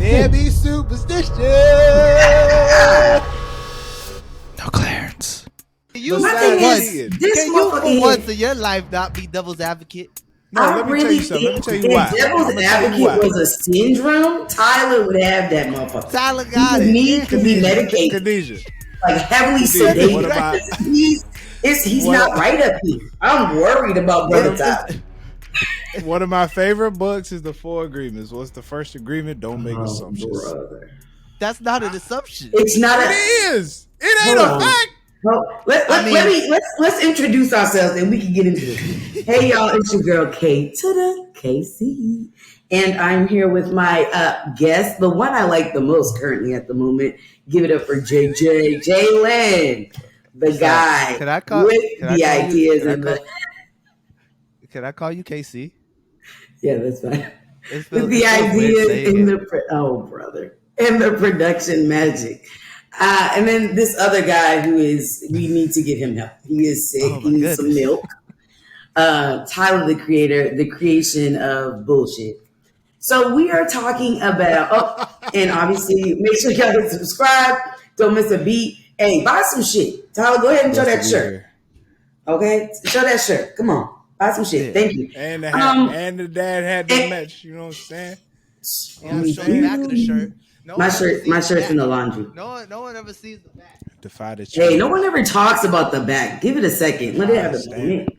There be superstition. No, Clarence. My thing is, this Can you for motherfucker once here, in your life not be devil's advocate? No, I let me tell really you something. Let me think tell you if why. devil's I'ma tell you why. advocate was a syndrome, Tyler would have that motherfucker. Tyler He got would it. need to be medicated, Khadijah. like heavily Khadijah, what sedated. about- He's what- not right up here. I'm worried about brother Tyler. One of my favorite books is The Four Agreements. What's the first agreement? Don't make assumptions. Brother. That's not an assumption. It's not It a. is. It ain't Hold a on. fact. Well, let's introduce ourselves and we can get into it. Hey y'all, it's your girl K to the KC, and I'm here with my guest, the one I like the most currently at the moment. Give it up for Jalen, the guy Can I call- with can I the call you- ideas can I and the. Can I call you KC? Yeah, that's fine. It With feels- the it feels weird ideas saying and it. and the production magic. And then this other guy we need to get him help. He is sick. Oh, my He needs some goodness. milk. Tyler, the creation of bullshit. So we are talking about, and obviously make sure y'all hit subscribe. Don't miss a beat. Hey, buy some shit. Tyler, go ahead and show that shirt. Okay? Show that shirt. Come on. Buy some shit. Yeah. Thank you. And the hat, and the dad had the match. You know what I'm saying? Yeah, show the back of the shirt. No My one ever shirt, sees my the shirt's back. in the laundry. No one ever sees the back. Defy the Hey, change. no one ever talks about the back. Give it a second. Let it have a Understand. moment.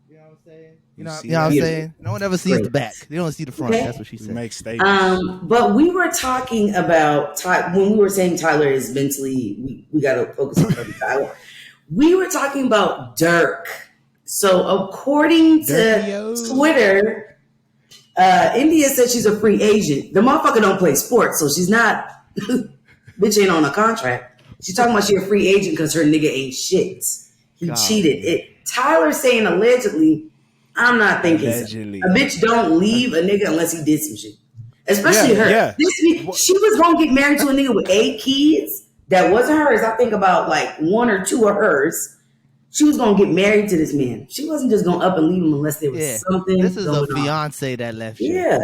You know what I'm saying? You You see know what I'm that? saying? No one ever sees Great. the back. They only see the front. Okay. That's what she We said. make statements. But we were talking about when we were saying Tyler is mentally, we got to focus on brother Tyler. We were talking about Durk. So according to Durkio. Twitter, India said she's a free agent. The motherfucker don't play sports, so she's not. Bitch ain't on a contract. She's talking about she a free agent because her nigga ain't shit. He God. cheated. Tyler saying allegedly. I'm not thinking Allegedly. so. A bitch don't leave a nigga unless he did some shit. Especially Yeah, her. yeah. She was gonna get married to a nigga with 8 kids. That wasn't hers. I think about like 1 or 2 of hers. She was gonna get married to this man. She wasn't just gonna up and leave him unless there was Yeah. something. This is a going on. fiance that left you. Yeah.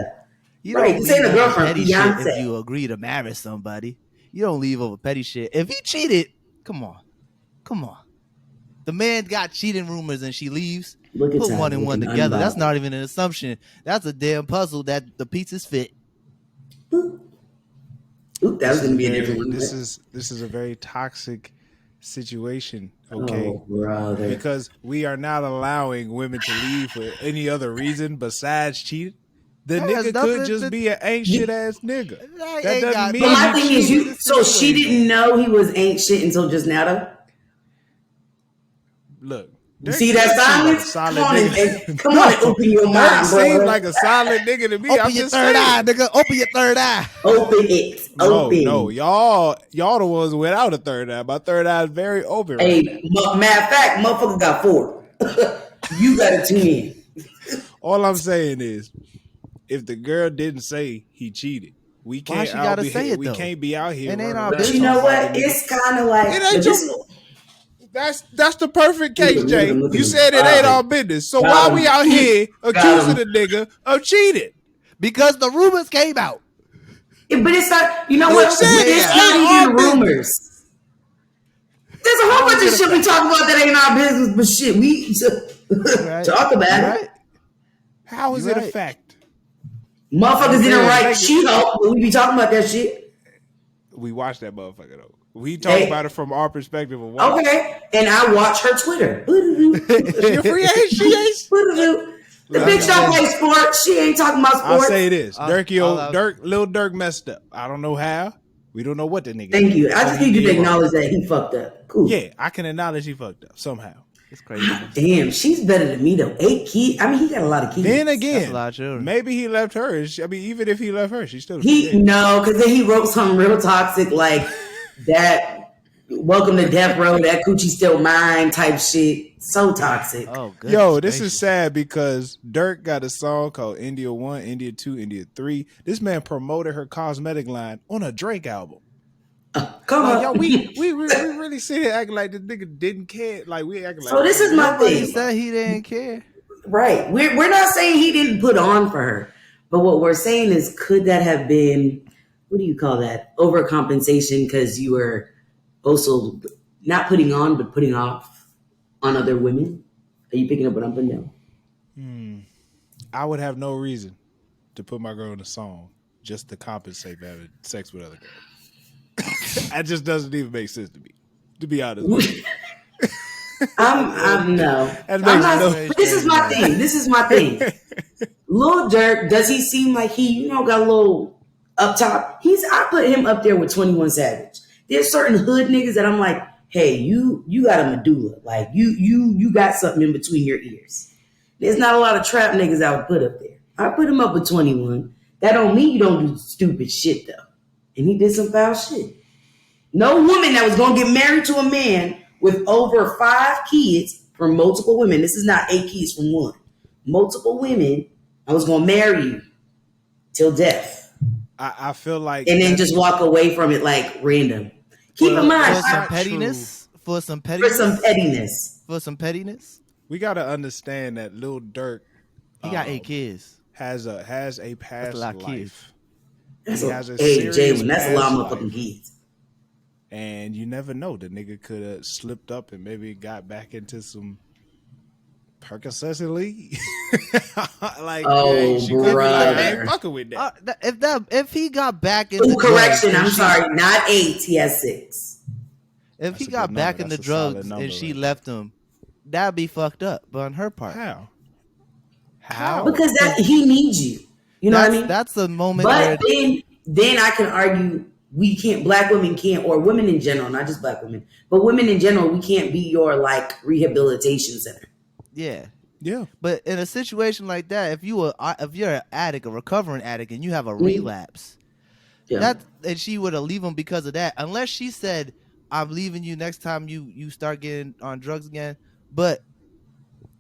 You Right, don't this ain't leave a over girlfriend, petty shit fiance. if you agree to marry somebody. You don't leave over petty shit. If he cheated, come on. The man got cheating rumors and she leaves. Look at Put Tyler one and one looking together. That's unbothered. not even an assumption. That's a damn puzzle that the pieces fit. Oop, that was gonna be a different one. This is a very toxic situation. Okay. Oh, brother. Because we are not allowing women to leave for any other reason besides cheating. The That has nigga nothing could just to- be an ain't shit ass nigga. That That ain't doesn't got- mean But my you thing is, cheated. so she didn't know he was ain't shit until just now, though. Look. You see that silence? Come on and open your Dirk mind, seems bro. like a solid nigga to me. Open I'm your just third saying. eye, nigga. Open your third eye. Open it. Open. No, y'all the ones without a third eye. My third eye is very open. Right Hey, matter of fact, motherfucker got 4. You got to tune in. All I'm saying is, if the girl didn't say he cheated, we Why can't. she gotta say it, We though? can't be out here. It ain't running our around But business. you know talking about what? the nigga. It's kind of like It ain't That's the perfect case, Look at Jay. him, look at You him. said it Got ain't him. our business. So Got why him. we out here Got accusing him. the nigga of cheating? Because the rumors came out. But it's not. You know You what? said It's it not ain't even our business. rumors. There's a whole bunch of shit we talk about that ain't our business, but shit, we Right. talk about it. Right? How is You it a right. fact? Motherfuckers didn't saying, write nigga. She-Hulk, but we be talking about that shit. We watched that motherfucker though. We talk Hey. about it from our perspective of watching. Okay, and I watch her Twitter. She a free agent. She ain't. The Look, bitch don't play sports. She ain't talking about I'll sports. say this: All Lil I- Durk messed up. I don't know how. We don't know what the nigga. Thank did. you. I just He need you to did wrong. acknowledge that he fucked up. Cool. Yeah, I can acknowledge he fucked up somehow. It's crazy. Damn, she's better than me though. 8 kids. I mean, he got a lot of kids. Then That's again, a lot of children. maybe he left her. I mean, even if he left her, she's still. He no, because then he wrote something real toxic like that. Welcome to death row. That coochie still mine type shit. So toxic. Oh, good. Yo, this is sad because Durk got a song called India 1, India 2, India 3. This man promoted her cosmetic line on a Drake album. Come Like, on. yo, we really sit here acting like this nigga didn't care. Like, we acting like. So this is my Nobody thing. said he didn't care. Right. We're not saying he didn't put on for her, but what we're saying is, could that have been what do you call that? Overcompensation because you were also not putting on but putting off on other women. Are you picking up what I'm putting down? I would have no reason to put my girl in a song just to compensate for having sex with other girls. That just doesn't even make sense to me, to be honest with you. I'm no. That I'm makes not. no But this is my thing. This is my thing. Lil Durk, does he seem like he, got a little up top? I put him up there with 21 Savage. There's certain hood niggas that I'm like, hey, you got a medulla. Like you got something in between your ears. There's not a lot of trap niggas I would put up there. I put him up with 21. That don't mean you don't do stupid shit though. And he did some foul shit. No woman that was gonna get married to a man with over 5 kids from multiple women. This is not 8 kids from one. Multiple women. I was gonna marry you till death. I feel like, and then just walk away from it like random. Keep in mind, for some pettiness. For some pettiness. We gotta understand that Lil Durk, he got 8 kids. Has a past life. That's he has a hey, serious Jalen, that's a lot of past motherfucking life. kids. And you never know. The nigga could have slipped up and maybe got back into some Percocet league. Like, oh, she could be like, I ain't brother. fucking with that. If he got back into Ooh, correction, drugs, I'm sorry, not 8. He has 6. If he That's a got good back number. into That's a solid drugs number and she right left him, that'd be fucked up. But on her part, How? Because that he needs you. You know what I mean? That's the moment. But then I can argue we can't. Black women can't, or women in general, not just black women, but women in general, we can't be your like rehabilitation center. Yeah. Yeah. But in a situation like that, if you're an addict, a recovering addict, and you have a relapse, and she were to leave him because of that, unless she said, "I'm leaving you next time you start getting on drugs again," but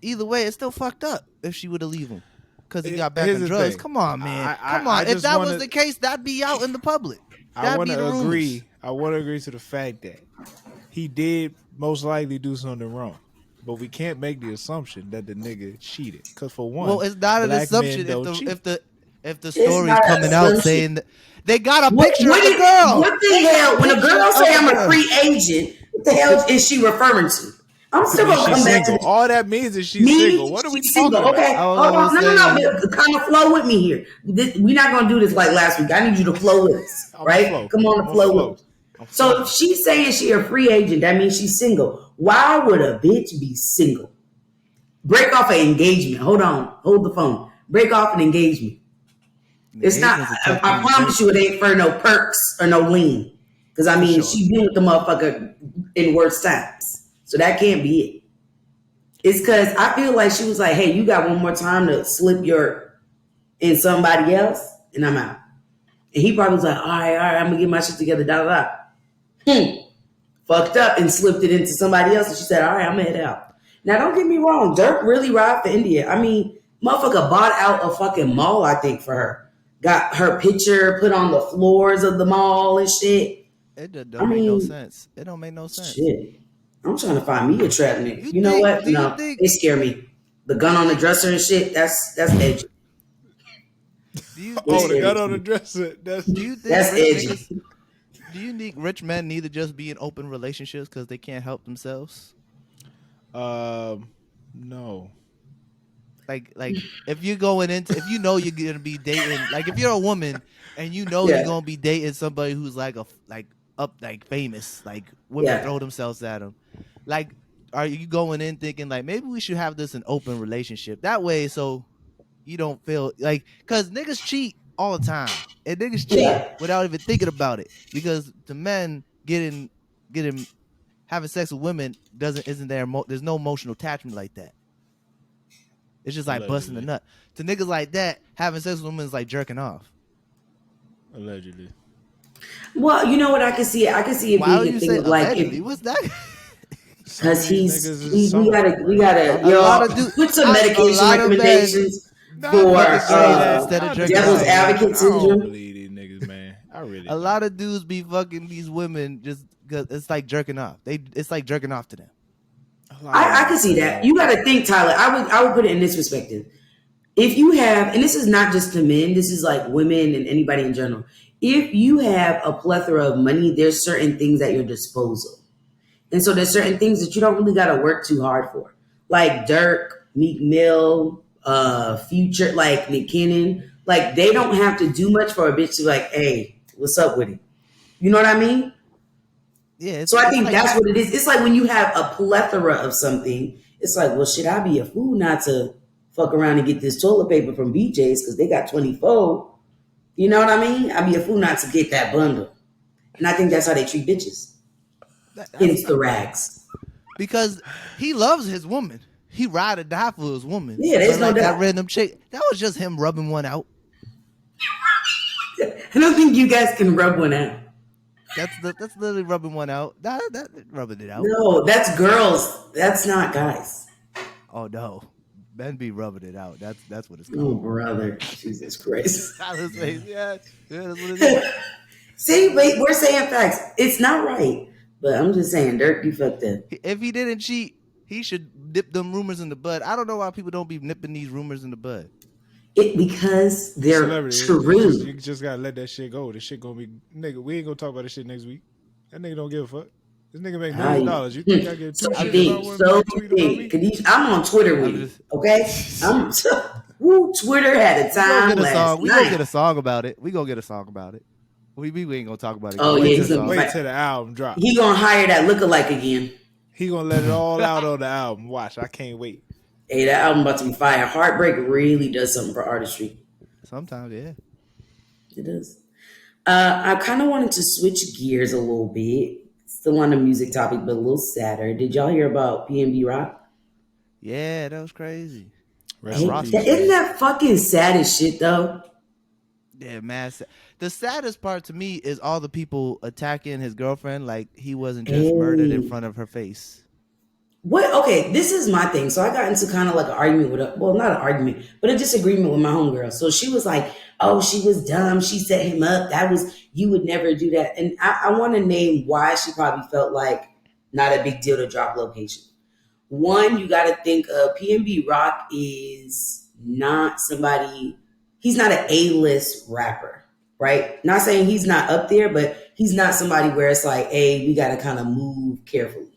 either way, it's still fucked up if she would have leave him because he got back on drugs. Come on, man. Come on. If that was the case, that'd be out in the public. I want to agree. I want to agree to the fact that he did most likely do something wrong, but we can't make the assumption that the nigga cheated. Because for one, well, it's not an assumption if the story's coming out saying that they got a picture of the girl. What the hell? When a girl say I'm a free agent, what the hell is she referring to? I'm still gonna come back to all that means is she's single. What are we talking about? Okay, no. Kind of flow with me here. We're not gonna do this like last week. I need you to flow with us, right? Come on, flow with us. So if she's saying she a free agent, that means she's single. Why would a bitch be single? Break off an engagement. Hold on, hold the phone. Break off an engagement. It's not. I promise you, it ain't for no perks or no lean. Because I mean, she been with the motherfucker in worse times. So that can't be it. It's because I feel like she was like, hey, you got one more time to slip your in somebody else, and I'm out. And he probably was like, all right, I'm going to get my shit together, Fucked up and slipped it into somebody else. And she said, all right, I'm going to head out. Now, don't get me wrong. Durk really ride for India. I mean, motherfucker bought out a fucking mall, I think, for her. Got her picture put on the floors of the mall and shit. It don't make no sense. It don't make no sense. Shit. I'm trying to find me a trap nigga. You know what? No, they scare me. The gun on the dresser and shit, that's edgy. The gun on the dresser. That's edgy. Do you think rich men need to just be in open relationships because they can't help themselves? No. Like if you're going into, if you know you're gonna be dating, like if you're a woman and you know you're gonna be dating somebody who's like famous, like women throw themselves at them. Like, are you going in thinking like maybe we should have this an open relationship that way, so you don't feel like, because niggas cheat all the time and niggas cheat without even thinking about it, because the men getting having sex with women isn't there. There's no emotional attachment like that. It's just like busting a nut. To niggas like that, having sex with women is like jerking off. Allegedly. Well, you know what I can see? I can see it being a thing of like, what's that? Because we gotta put some medication recommendations for devil's advocate syndrome. I don't believe these niggas, man. I really. A lot of dudes be fucking these women just because it's like jerking off. It's like jerking off to them. I can see that. You got to think, Tyler. I would put it in this perspective. If you have, and this is not just to men, this is like women and anybody in general. if you have a plethora of money, there's certain things at your disposal. And so there's certain things that you don't really got to work too hard for. Like Durk, Meek Mill, Future, like Nick Cannon. Like, they don't have to do much for a bitch to like, hey, what's up with it? You know what I mean? Yeah. So I think that's what it is. It's like when you have a plethora of something, it's like, well, shit, I'd be a fool not to fuck around and get this toilet paper from BJ's because they got 24. You know what I mean? I'd be a fool not to get that bundle. And I think that's how they treat bitches. It's the rags. Because he loves his woman. He ride or die for his woman. Yeah, there's no doubt. That random chick, that was just him rubbing one out. I don't think you guys can rub one out. That's literally rubbing one out. That rubbing it out. No, that's girls. That's not guys. Oh no, Ben be rubbing it out. That's what it's Oh, called. brother, Jesus Christ. Yeah, that's what it is. See, wait, we're saying facts. It's not right, but I'm just saying, Durk, you fucked up. If he didn't cheat, he should nip them rumors in the bud. I don't know why people don't be nipping these rumors in the bud. Because they're true. You just gotta let that shit go. This shit gonna be, nigga. We ain't gonna talk about this shit next week. That nigga don't give a fuck. This nigga make $1 million. You think I get so two shit? I'm on Twitter with you. Okay, Twitter had a time last We night. gonna get a song about it. We ain't gonna talk about it. Oh yeah, he's gonna wait till the album drop. He gonna hire that lookalike again. He gonna let it all out on the album. Watch, I can't wait. Hey, that album about to be fire. Heartbreak really does something for artistry. Sometimes, yeah. It does. I kind of wanted to switch gears a little bit. Still on the music topic, but a little sadder. Did y'all hear about PnB Rock? Yeah, that was crazy. Isn't that fucking sad as shit, though? Yeah, man. The saddest part to me is all the people attacking his girlfriend like he wasn't just murdered in front of her face. What? Okay, this is my thing. So I got into kind of like an argument with not an argument, but a disagreement with my homegirl. So she was like, oh, she was dumb. She set him up. You would never do that. And I want to name why she probably felt like not a big deal to drop location. One, you got to think PnB Rock is not somebody, he's not an A-list rapper, right? Not saying he's not up there, but he's not somebody where it's like, hey, we got to kind of move carefully.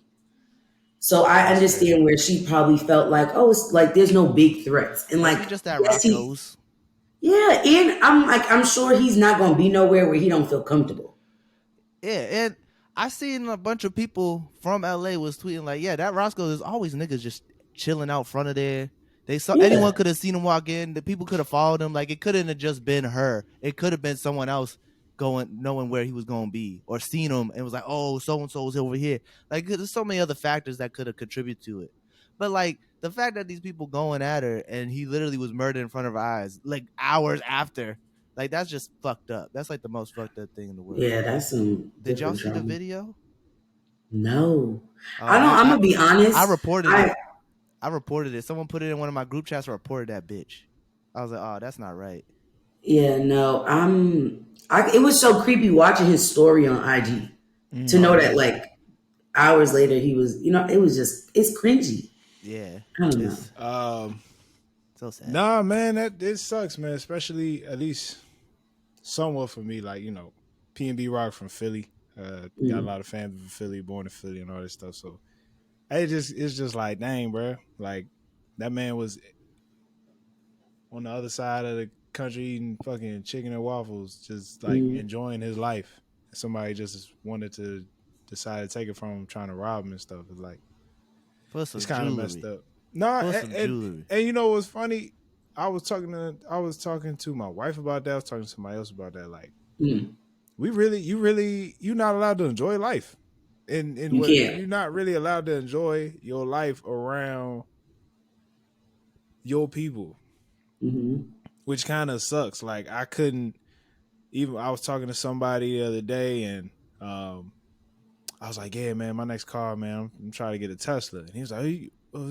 So I understand where she probably felt like, oh, it's like there's no big threats. And like, just that rock goes. Yeah, and I'm sure he's not gonna be nowhere where he don't feel comfortable. Yeah, and I seen a bunch of people from LA was tweeting like, yeah, that Roscoe, there's always niggas just chilling out front of there. Anyone could have seen him walk in. The people could have followed him. Like, it couldn't have just been her. It could have been someone else knowing where he was going to be, or seen him and was like, oh, so-and-so was over here. Like, there's so many other factors that could have contributed to it. But like, the fact that these people going at her and he literally was murdered in front of her eyes, like hours after, like, that's just fucked up. That's like the most fucked up thing in the world. Yeah, that's some. Did y'all see the video? No. I'm gonna be honest. I reported it. I reported it. Someone put it in one of my group chats and reported that bitch. I was like, oh, that's not right. Yeah, no. It was so creepy watching his story on IG to know that like hours later he was, it's cringy. Yeah. I don't know. So sad. Nah, man, it sucks, man. Especially at least somewhat for me, like, PnB Rock from Philly. Got a lot of fans from Philly, born in Philly and all this stuff. So it's just like, dang, bro. Like, that man was on the other side of the country eating fucking chicken and waffles, just like enjoying his life. Somebody just wanted to decide to take it from him, trying to rob him and stuff. It's like, it's kind of messed up. No, and you know what's funny? I was talking to my wife about that. I was talking to somebody else about that. Like, you're not allowed to enjoy life, and you're not really allowed to enjoy your life around your people, which kind of sucks. Like, I couldn't even. I was talking to somebody the other day, and I was like, "Yeah, man, my next car, man, I'm trying to get a Tesla." And he was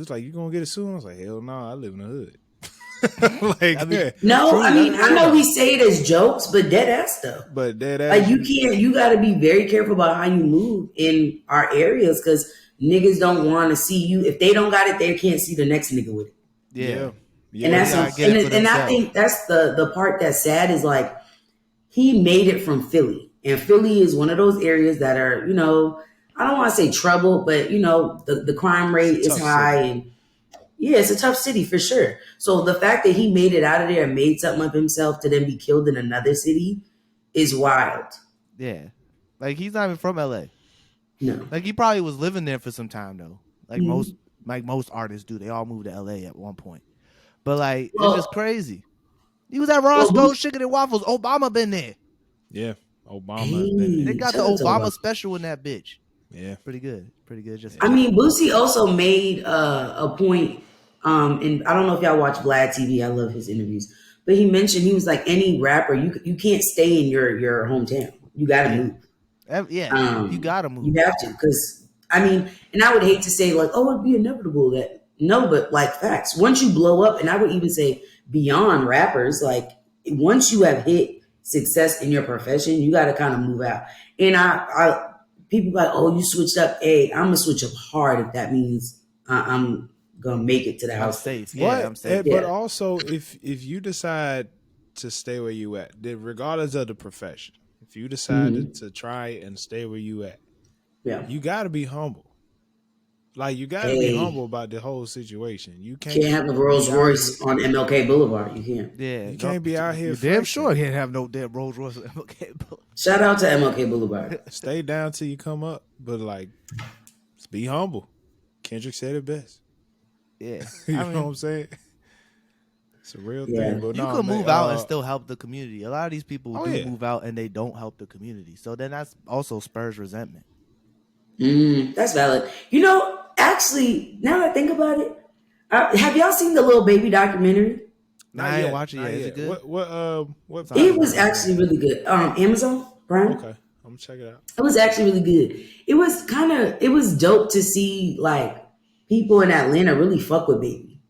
like, you gonna get it soon? I was like, hell no, I live in the hood. I know we say it as jokes, but dead ass though. But dead ass. Like, you got to be very careful about how you move in our areas, because niggas don't want to see you. If they don't got it, they can't see the next nigga with it. Yeah. And that's I think that's the part that's sad is like, he made it from Philly. And Philly is one of those areas that are, I don't want to say trouble, but, the crime rate is high. And yeah, it's a tough city for sure. So the fact that he made it out of there and made something of himself to then be killed in another city is wild. Yeah. Like, he's not even from LA. No. Like, he probably was living there for some time, though. Like, most artists do. They all moved to LA at one point. But, like, it's just crazy. He was at Roscoe's Chicken and Waffles. Obama been there. Yeah. Obama been there. They got the Obama special in that bitch. Yeah. Pretty good. Just I mean, Boosie also made a point, and I don't know if y'all watch Vlad TV. I love his interviews. But he mentioned, he was like, any rapper, you can't stay in your hometown. You got to move. You got to move. You have to, because, I mean, and I would hate to say, like, oh, it'd be inevitable that. No, but, like, facts. Once you blow up, and I would even say beyond rappers, like, once you have hit success in your profession, you got to kind of move out. And I people like, oh, you switched up. Hey, I'm going to switch up hard if that means I'm going to make it to the house. I'm safe. Yeah, I'm safe. But also, if you decide to stay where you at, regardless of the profession, if you decide to try and stay where you at, you got to be humble. Like, you got to be humble about the whole situation. You can't have a Rolls Royce on MLK Boulevard. You can't. Yeah, you can't be out here. You're damn sure you can't have no damn Rolls Royce on MLK Boulevard. Shout out to MLK Boulevard. Stay down till you come up, but like, be humble. Kendrick said it best. Yeah, you know what I'm saying. It's a real thing. But you could move out and still help the community. A lot of these people move out and they don't help the community. So then that's also spurs resentment. That's valid. Actually, now that I think about it, have y'all seen the Lil Baby documentary? I ain't watching it yet. Is it good? What it was actually really good. Amazon Prime. Okay, I'm gonna check it out. It was actually really good. It was dope to see, like, people in Atlanta really fuck with Baby.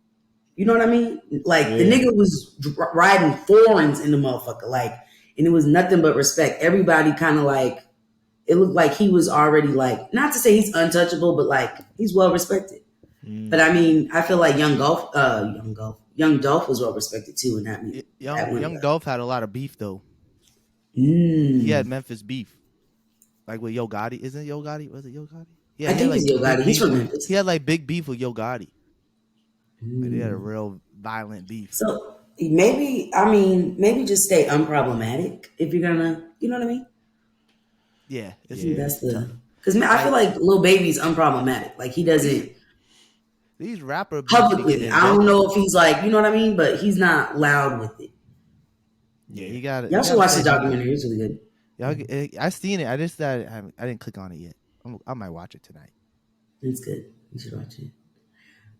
You know what I mean? Like, the nigga was riding foreigns in the motherfucker, like, and it was nothing but respect. Everybody kind of like. It looked like he was already, like, not to say he's untouchable, but, like, he's well respected. But I mean, I feel like Young Dolph was well respected too in that music. Young Dolph had a lot of beef though. He had Memphis beef, like with Yo Gotti. Isn't it Yo Gotti? Was it Yo Gotti? Yeah, I think it's Yo Gotti. He's from Memphis. He had like big beef with Yo Gotti. Like, they had a real violent beef. So maybe just stay unproblematic if you're gonna, you know what I mean? Yeah, that's because I feel like Lil Baby's unproblematic. Like, he doesn't. These rappers publicly, I don't know if he's like, you know what I mean, but he's not loud with it. Yeah, you got it. Y'all should watch the documentary. It's really good. I seen it. I just I didn't click on it yet. I might watch it tonight. It's good. You should watch it.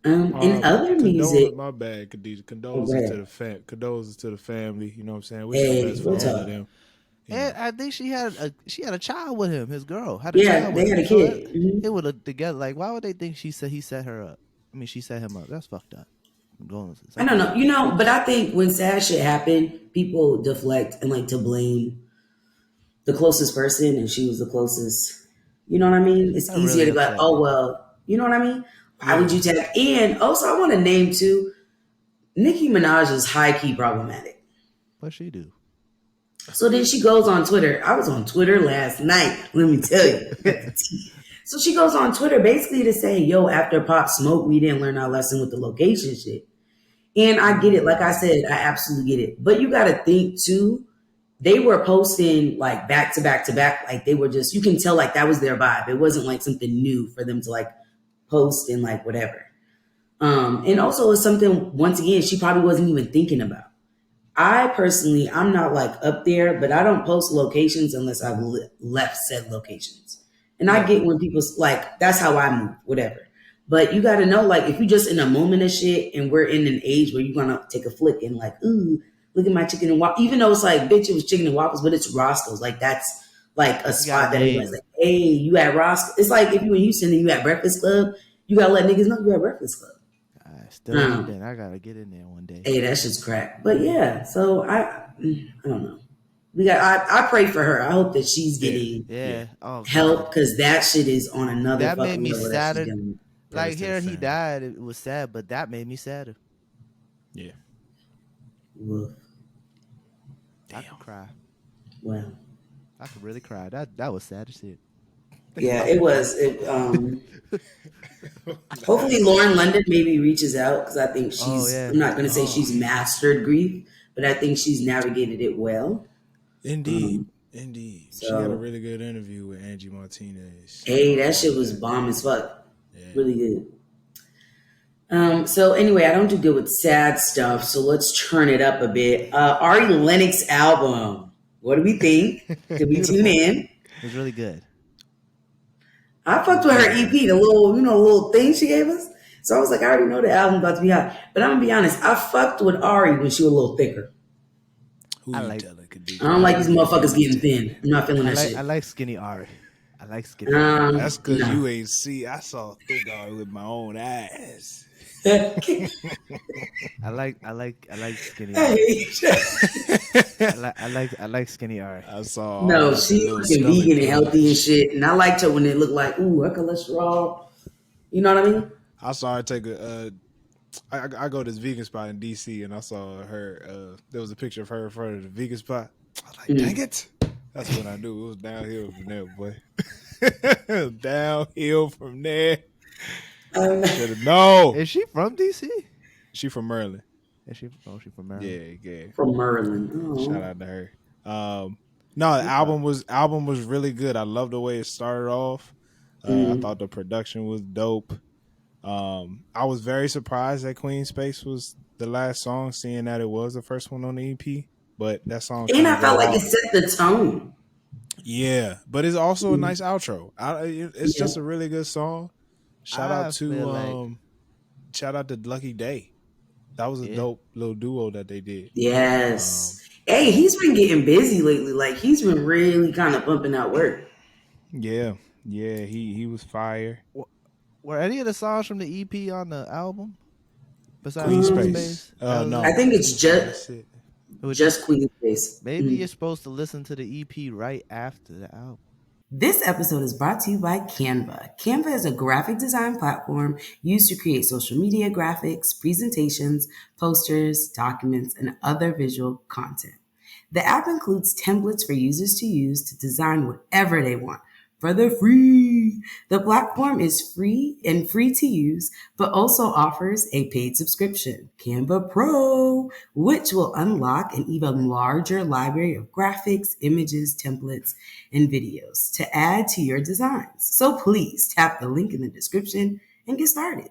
In other music, my bad. Condolences to the family. You know what I'm saying? Wish the best for all of them. Yeah. And I think she had a child with him. His girl had a child. They had a kid. So they would have together. Like, why would they think he set her up? I mean, she set him up. That's fucked up. I don't know. But I think when sad shit happened, people deflect and like to blame the closest person, and she was the closest. You know what I mean? It's easier to be like, oh well, you know what I mean? Why would you tag? And also, I want to name too. Nicki Minaj is high key problematic. What she do? So then she goes on Twitter. I was on Twitter last night. Let me tell you. So she goes on Twitter basically to say, yo, after Pop Smoke, we didn't learn our lesson with the location shit. And I get it. Like I said, I absolutely get it. But you got to think too, they were posting like back to back to back. Like they were just, you can tell like that was their vibe. It wasn't like something new for them to like post and like whatever. And also it's something, once again, she probably wasn't even thinking about. I personally, I'm not like up there, but I don't post locations unless I've left said locations. And I get when people like, that's how I move, whatever. But you got to know, like, if you just in a moment of shit and we're in an age where you're going to take a flick and like, ooh, look at my chicken and waffles. Even though it's like, bitch, it was chicken and waffles, but it's Roscoe's. Like, that's like a spot that everybody's like, hey, you at Roscoe's. It's like if you in Houston and you at Breakfast Club, you got to let niggas know you at Breakfast Club. I got to get in there one day. Hey, that shit's crack. But yeah, so I don't know. I pray for her. I hope that she's getting help because that shit is on another. That made me sadder. Like hearing he died, it was sad, but that made me sadder. Yeah. Woof. I could cry. Well, I could really cry. That was sad as shit. yeah, it was. Hopefully, Lauren London maybe reaches out because I think she's. I'm not going to say she's mastered grief, but I think she's navigated it well. Indeed. So, she had a really good interview with Angie Martinez. Hey, that shit was bomb as fuck. Yeah. Really good. So anyway, I don't do good with sad stuff, so let's turn it up a bit. Ari Lennox album. What do we think? Did we tune in? It was really good. I fucked with her EP, the little thing she gave us. So I was like, I already know the album about to be out. But I'm gonna be honest, I fucked with Ari when she was a little thicker. I don't like these motherfuckers getting thin. I'm not feeling that shit. I like skinny Ari. I like skinny Ari. That's because you ain't see. I saw thick Ari with my own eyes. I like skinny Ari. I like skinny Ari. I saw. No, she's looking vegan and healthy and shit. And I liked her when it looked like, ooh, her cholesterol. You know what I mean? I saw her take a. I go to this vegan spot in DC and I saw her. There was a picture of her in front of the vegan spot. I was like, dang it! That's what I knew. It was downhill from there, boy. Downhill from there. No. Is she from DC? She from Maryland. Is she? Oh, she from Maryland. Yeah. From Maryland. Oh. Shout out to her. No, the album was really good. I love the way it started off. I thought the production was dope. I was very surprised that Queen Space was the last song, seeing that it was the first one on the EP. But that song, and I felt like it set the tone. Yeah, but it's also a nice outro. It's just a really good song. Shout out to Lucky Day. That was a dope little duo that they did. Yes. Hey, he's been getting busy lately. Like he's been really kind of pumping out work. Yeah. He was fire. Were any of the songs from the EP on the album? Besides Queen Space? No, I think it's just Queen Space. Maybe you're supposed to listen to the EP right after the album. This episode is brought to you by Canva. Canva is a graphic design platform used to create social media graphics, presentations, posters, documents, and other visual content. The app includes templates for users to use to design whatever they want for the free. The platform is free to use, but also offers a paid subscription, Canva Pro, which will unlock an even larger library of graphics, images, templates, and videos to add to your designs. So please tap the link in the description and get started.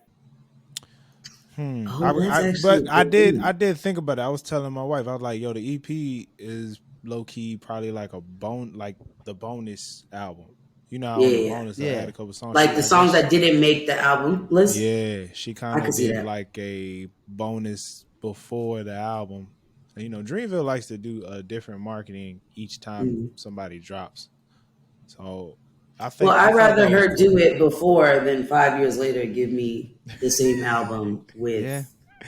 I did think about it. I was telling my wife, I was like, yo, the EP is low key probably like the bonus album. You know, bonus had a couple songs. Like the songs that didn't make the album list. Yeah, she kind of did like a bonus before the album. You know, Dreamville likes to do a different marketing each time somebody drops. So I think. Well, I'd rather her do it before than 5 years later give me the same album with. Yeah.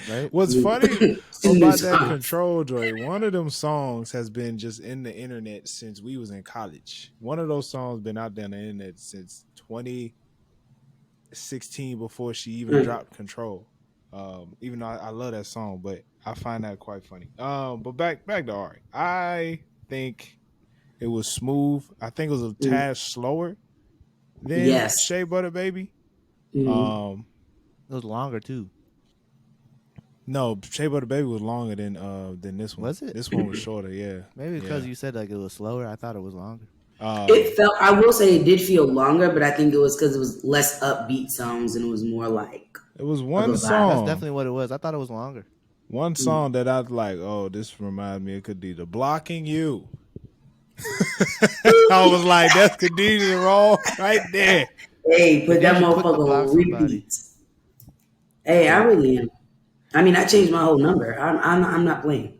Right. What's funny about that Control joint, one of them songs has been just in the internet since we was in college. One of those songs been out there on the internet since 2016 before she even dropped Control. Even though I love that song, but I find that quite funny. But back to Ari. I think it was smooth. I think it was a tad slower than Shea Butter Baby. It was longer too. No, Shea Butter Baby was longer than this one. Was it? This one was shorter, yeah. Maybe because you said like it was slower. I thought it was longer. It felt. I will say it did feel longer, but I think it was because it was less upbeat songs and it was more like. It was one song. That's definitely what it was. I thought it was longer. One song that I was like, oh, this reminds me of Khadijah. Blocking You. I was like, that's Khadijah Raw right there. Hey, put that motherfucker on repeat. Hey, I really am. I mean, I changed my whole number. I'm not playing.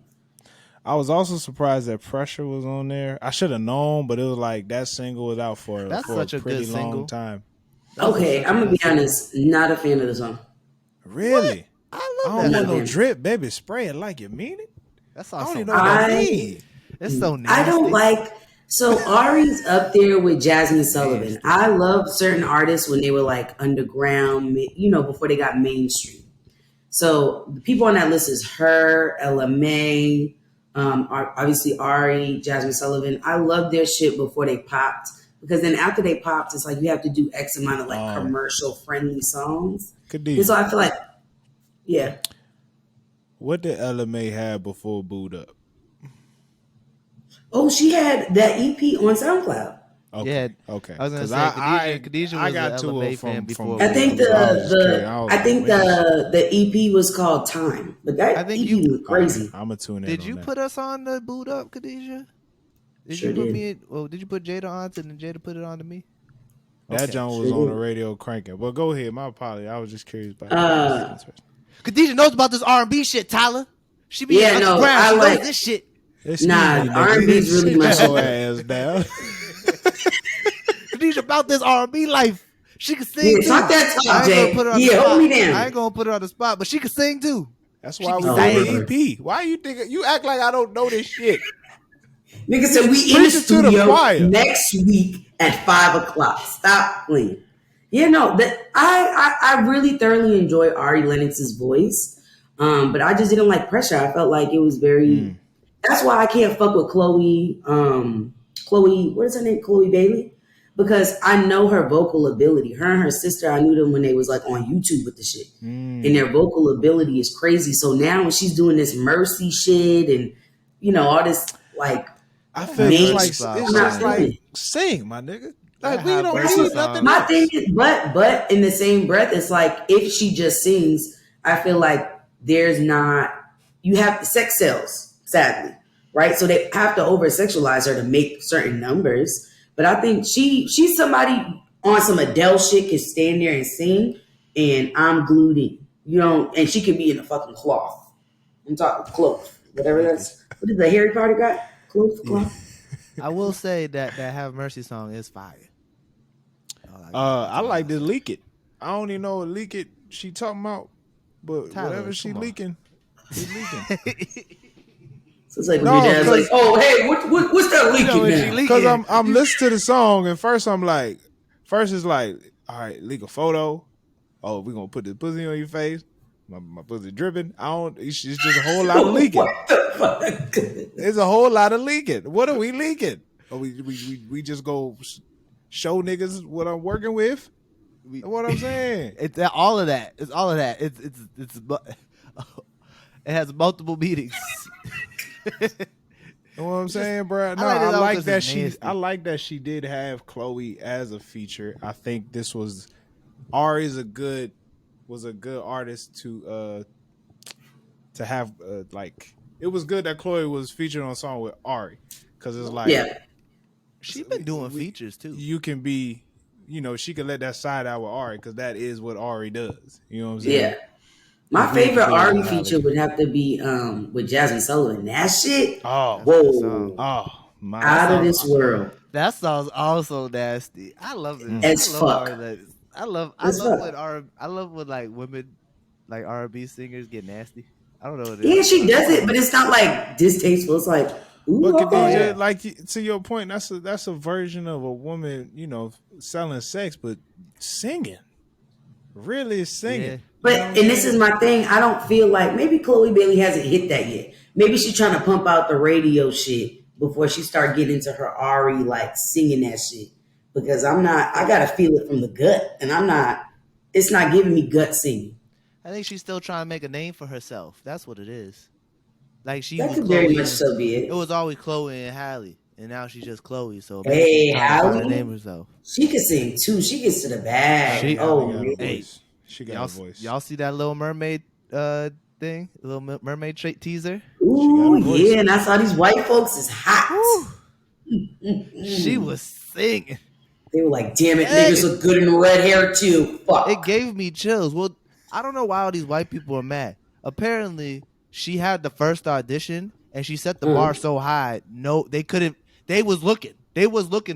I was also surprised that Pressure was on there. I should have known, but it was like that single was out for a pretty long time. Okay, I'm gonna be honest. Not a fan of the song. Really? What? I don't want no drip, baby. Spray it like you mean it. That's awesome. I don't even know what that means. It's so nasty. I don't like. So Ari's up there with Jasmine Sullivan. I love certain artists when they were like underground, you know, before they got mainstream. So the people on that list is her, Ella Mai, Obviously Ari, Jasmine Sullivan. I loved their shit before they popped, because then after they popped, it's like you have to do X amount of like commercial friendly songs. And so I feel like, yeah. What did LMA have before Boot Up? Oh, she had that EP on SoundCloud. Okay. Yeah, Okay. I was gonna say Khadijah was got an LMA fan before. I think the EP was called Time, but that EP was crazy. Right, I'm gonna tune in. Did you put us on the Boot Up, Khadijah? Did you put me? Did you put Jada on to, and Jada put it on to me? That John was on the radio cranking. Well, go ahead. My apology. I was just curious about Khadijah knows about this R&B shit, Tyler. She be underground. I she like knows this shit. R&B is really my shit. Ass down. Khadijah about this R&B life. She can sing too. Talk that talk, Jay. Hold me down. I ain't gonna put her on the spot, but she can sing too. That's why we doing the EP. Why you think you act like I don't know this shit? Nigga said we in the studio next week at 5:00. Stop playing. Yeah, no, that I really thoroughly enjoy Ari Lennox's voice, but I just didn't like Pressure. I felt like it was very. That's why I can't fuck with Chloe. What is her name? Chloe Bailey, because I know her vocal ability. Her and her sister, I knew them when they was like on YouTube with the shit, and their vocal ability is crazy. So now when she's doing this Mercy shit and all this like. I feel it's just like sing, my nigga. Like we don't need nothing. My thing is, but in the same breath, it's like if she just sings, I feel like there's not. You have sex sells, sadly, right? So they have to over sexualize her to make certain numbers. But I think she's somebody on some Adele shit can stand there and sing, and I'm glued in, and she can be in a fucking cloth. I'm talking cloth, whatever that's. What is the Harry Potter guy? I will say that Have Mercy song is fire. I like to leak it. I don't even know what leak it she talking about, but Tyler, whatever she leaking, she's leaking. So it's like when your dad's like, "Oh, hey, what's that leaking now?" Because I'm listening to the song and first it's like, all right, leak a photo. Oh, we gonna put this pussy on your face. My pussy dripping. It's just a whole lot of leaking. What the fuck? There's a whole lot of leaking. What are we leaking? Or we just go show niggas what I'm working with? What I'm saying? It's all of that. It's all of that. It's it has multiple meanings. You know what I'm saying, bro? No, I like that she did have Chloe as a feature. I think this was Ari's was a good artist to have like it was good that Chloe was featured on a song with Ari, because it's like she's been doing features too. You can be, she can let that side out with Ari, because that is what Ari does. You know what I'm saying? Yeah. My favorite Ari feature would have to be with Jasmine Sullivan. That shit. Oh, whoa! Out of this world. That song's also nasty. I love it. As fuck. I love when like women like R&B singers get nasty. I don't know what it is. Yeah, she does it, but it's not like distasteful. It's like, ooh, but like to your point, that's a version of a woman, selling sex, but singing, really singing. Yeah. But and this is my thing. I don't feel like maybe Chloe Bailey hasn't hit that yet. Maybe she's trying to pump out the radio shit before she start getting into her Ari like singing that shit. Because I gotta feel it from the gut, and it's not giving me gut singing. I think she's still trying to make a name for herself. That's what it is. Like that could very much so be it. It was always Chloe and Halle, and now she's just Chloe. So hey, Halle, name herself. She can sing too. She gets to the bag. She got a voice. Y'all see that Little Mermaid thing? Little Mermaid teaser? Ooh, yeah, and I saw these white folks is hot. She was singing. They were like, damn it, niggas look good in red hair too. Fuck. It gave me chills. Well, I don't know why all these white people are mad. Apparently, she had the first audition and she set the bar so high. No, they couldn't. They was looking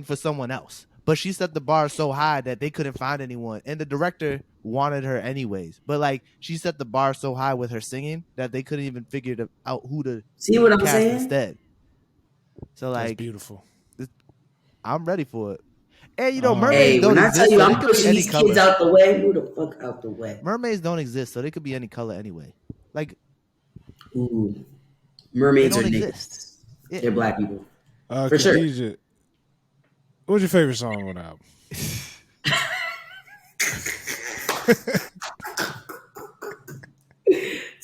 for someone else. But she set the bar so high that they couldn't find anyone. And the director wanted her anyways. But like she set the bar so high with her singing that they couldn't even figure out who to see what I'm cast saying instead. So like, that's beautiful. I'm ready for it. And mermaids don't exist. When I tell you I'm pushing these kids out the way, who the fuck out the way? Mermaids don't exist, so they could be any color anyway. Like, ooh, Mermaids are don't niggas. exist. Yeah. They're black people. For sure. Khadijah, what's your favorite song on the album?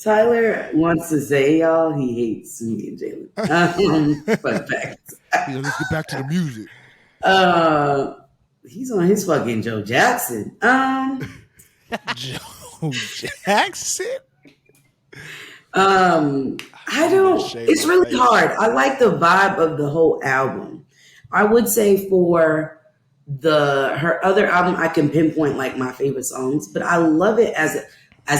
Tyler wants to say, y'all, he hates me and Jalen. Fun fact. Let's get back to the music. He's on his fucking Joe Jackson. Joe Jackson? I don't. It's really hard. I like the vibe of the whole album. I would say for her other album, I can pinpoint like my favorite songs, but I love it as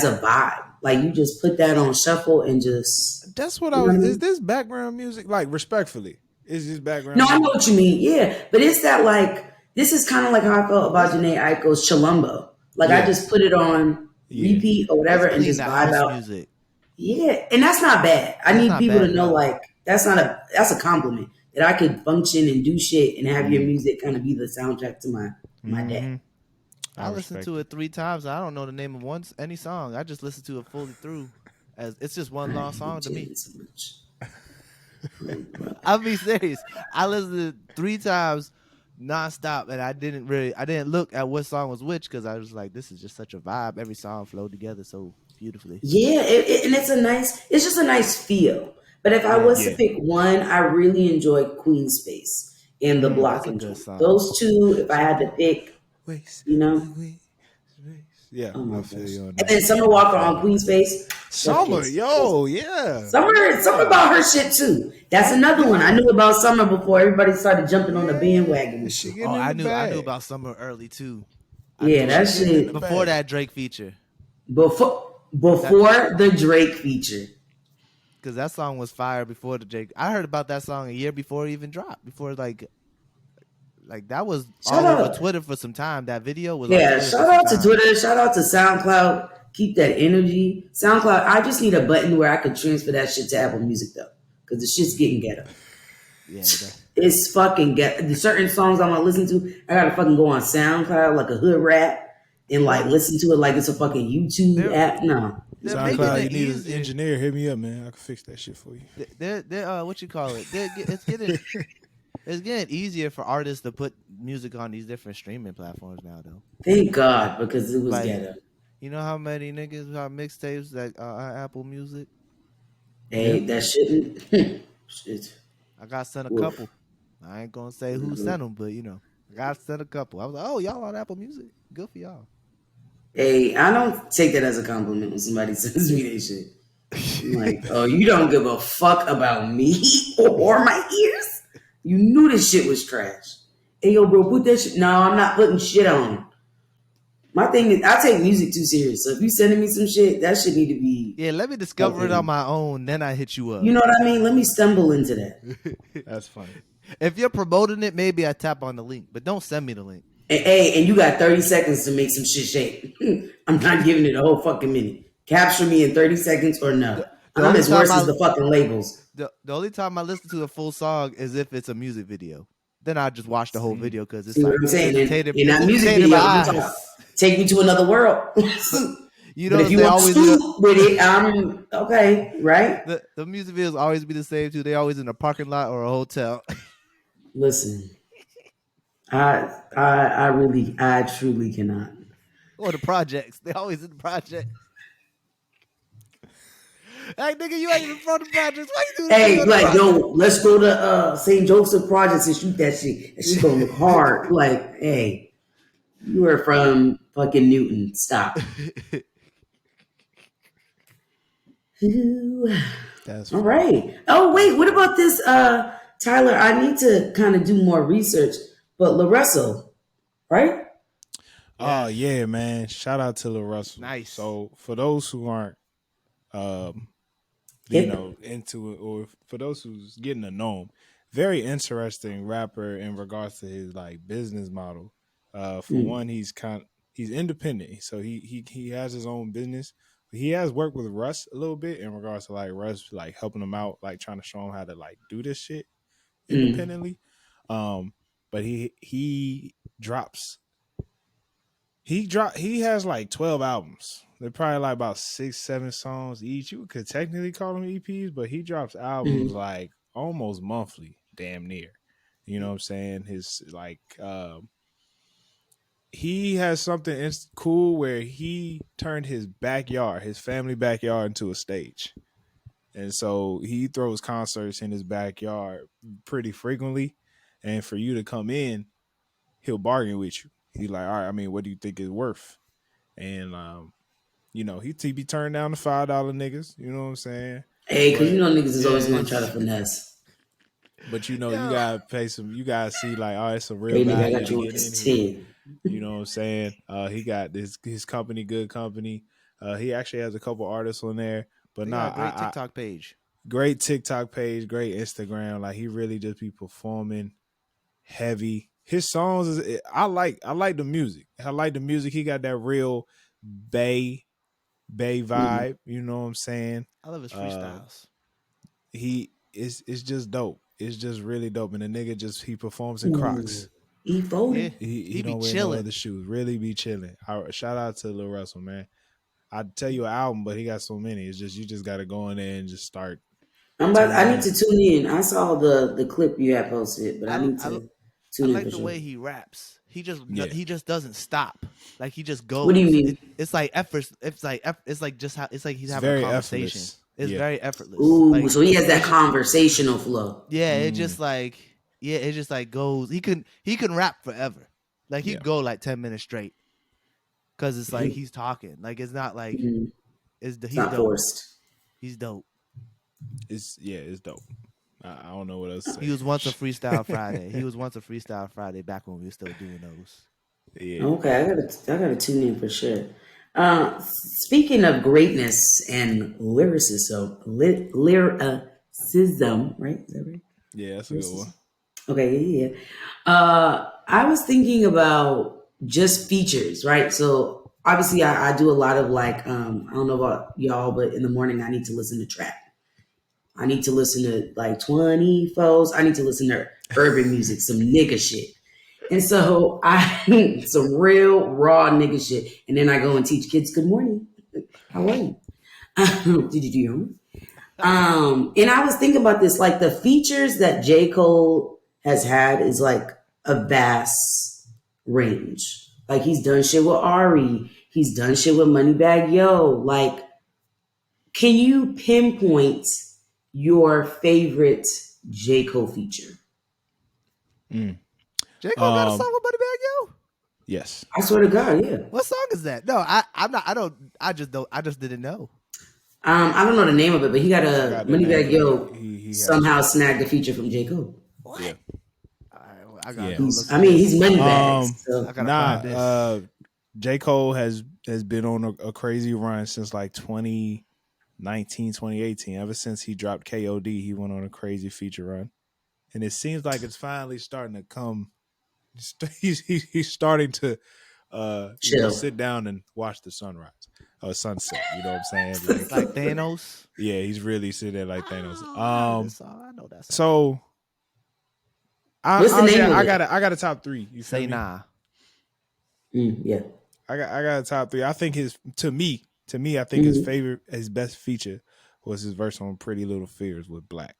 a vibe. Like you just put that on shuffle and just. That's what I was. Is this background music? Like respectfully, is this background? No, music? I know what you mean. Yeah, but it's that like this is kind of like how I felt about Jhené Aiko's Chilumbo. Like I just put it on repeat or whatever and just vibe out. Music. Yeah, and that's not bad. I need people to know like that's a compliment that I could function and do shit and have your music kind of be the soundtrack to my day. I listened to it 3 times. I don't know the name of any song. I just listened to it fully through. As it's just one long song to me. So I'll be serious. I listened to it 3 times nonstop, and I didn't look at what song was which because I was like, this is just such a vibe. Every song flowed together so beautifully. Yeah, and it's just a nice feel. But if I was to pick one, I really enjoyed Queen Space and The Block and Joint. Those two, if I had to pick, you know. Yeah, I feel you on that. And then Summer Walker on Queen Space. Summer, yeah. Summer about her shit too. That's another one. I knew about Summer before everybody started jumping on the bandwagon. I knew about Summer early too. That shit before that Drake feature. Before the Drake feature. Because that song was fire before the Drake. I heard about that song a year before it even dropped. Before like that was all over Twitter for some time. That video was shout out to Twitter. Shout out to SoundCloud. Keep that energy. SoundCloud. I just need a button where I could transfer that shit to Apple Music though, because the shit's getting ghetto. Yeah, it's fucking ghetto. The certain songs I'm gonna listen to, I gotta fucking go on SoundCloud like a hood rap and like listen to it like it's a fucking YouTube app. No. SoundCloud, you need an engineer. Hit me up, man. I can fix that shit for you. They're what you call it? It's getting easier for artists to put music on these different streaming platforms now, though. Thank God, because it was ghetto. You know how many niggas have mixtapes that are Apple Music? Hey, that shouldn't. Shit. I got sent a couple. I ain't gonna say who sent them, but you know, I got sent a couple. I was like, oh, y'all on Apple Music? Good for y'all. Hey, I don't take that as a compliment when somebody sends me that shit. I'm like, oh, you don't give a fuck about me or my ears? You knew this shit was trash. Hey, yo, bro, put that shit. No, I'm not putting shit on. My thing is, I take music too serious. So if you sending me some shit, that shit need to be. Yeah, let me discover it on my own. Then I hit you up. You know what I mean? Let me stumble into that. That's funny. If you're promoting it, maybe I tap on the link, but don't send me the link. And you got 30 seconds to make some shit shake. I'm not giving it a whole fucking minute. Capture me in 30 seconds or no. I'm as worse as the fucking labels. The only time I listen to a full song is if it's a music video. Then I just watch the whole video because it's like what I'm saying. In that music video, take me to another world. You know, but if you want to with it, I'm okay, right? The music videos always be the same too. They always in a parking lot or a hotel. Listen, I truly cannot. Or the projects. They always in the project. Hey, nigga, you ain't even from the projects. Why you doing Hey, like, yo, let's go to St. Joseph Projects and shoot that shit. That shit gonna look hard. Like, hey, you are from fucking Newton. Stop. That's all right. Oh, wait, what about this, Tyler? I need to kind of do more research, but LaRussell, right? Oh, yeah, man. Shout out to LaRussell. Nice. So, for those who aren't, into it, or for those who's getting to know him, very interesting rapper in regards to his like business model. For one, he's independent, so he has his own business. He has worked with Russ a little bit in regards to like Russ like helping him out, like trying to show him how to like do this shit independently. But he has like 12 albums. they're probably like about 6-7 songs each. You could technically call them EPs, but he drops albums like almost monthly, damn near. You know what I'm saying? His like he has something cool where he turned his backyard, his family backyard, into a stage. And so he throws concerts in his backyard pretty frequently. And for you to come in, he'll bargain with you. He's like, all right, I mean, what do you think it's worth? And you know, he be turned down the $5 niggas. You know what I'm saying? Hey, because But, you know niggas is always going to try to finesse. But you know, you gotta pay some. You gotta see like, oh, it's some real Hey, nigga, I value got to you get in this here. 10. You know what I'm saying? He got his company, good company. He actually has a couple artists on there, but They not got a great TikTok page. Great TikTok page, great Instagram. Like he really just be performing heavy. His songs is I like the music. I like the music. He got that real Bay vibe. You know what I'm saying? I love his freestyles. It's just dope. It's just really dope. And the nigga he performs in Crocs. He folded. Yeah. He don't wear no other shoes. Really be chilling. Shout out to Lil Russell, man. I'd tell you an album, but he got so many. It's just you just got to go in there and just start. I need to tune in. I saw the clip you had posted, but I need to tune in. I like for the sure. way he raps. He just doesn't stop. Like he just goes. What do you mean? It's like effort. It's like just how it's like he's having a conversation. Effortless. It's very effortless. Ooh, like, so he has that conversational flow. Yeah, it just like goes. He can rap forever. Like he could go like 10 minutes straight. Cause it's like he's talking. Like it's not like he's not dope. Forced. He's dope. It's dope. I don't know what else to say. He was once a Freestyle Friday back when we were still doing those. Yeah. Okay, I gotta tune in for sure. Speaking of greatness and lyricism, lyricism, right? Is that right? Yeah, that's a good one. Okay, yeah. I was thinking about just features, right? So obviously I do a lot of like, I don't know about y'all, but in the morning I need to listen to trap. I need to listen to like 24s. I need to listen to urban music, some nigga shit. And so some real raw nigga shit. And then I go and teach kids, good morning. How are you? Did you do your homework? And I was thinking about this, like the features that J. Cole has had is like a vast range. Like he's done shit with Ari. He's done shit with Moneybagg Yo. Like, can you pinpoint your favorite J. Cole feature? J. Cole got a song with Moneybagg Yo? Yes. I swear to God, yeah. What song is that? No, I just didn't know. I don't know the name of it, but he got a Moneybagg Yo somehow snagged a feature from J. Cole. What? Yeah. He's Moneybagg. So. J. Cole has been on a crazy run since like 2019, 2018. Ever since he dropped KOD, he went on a crazy feature run. And it seems like it's finally starting to come. He's starting to sit down and watch the sunrise or sunset. You know what I'm saying? Like Thanos. Yeah, he's really sitting there like Thanos. I know that song. So what's the name of it? I got a top three. You say me? Nah. Yeah. I got a top three. I think to me, I think his best feature was his verse on Pretty Little Fears with Black.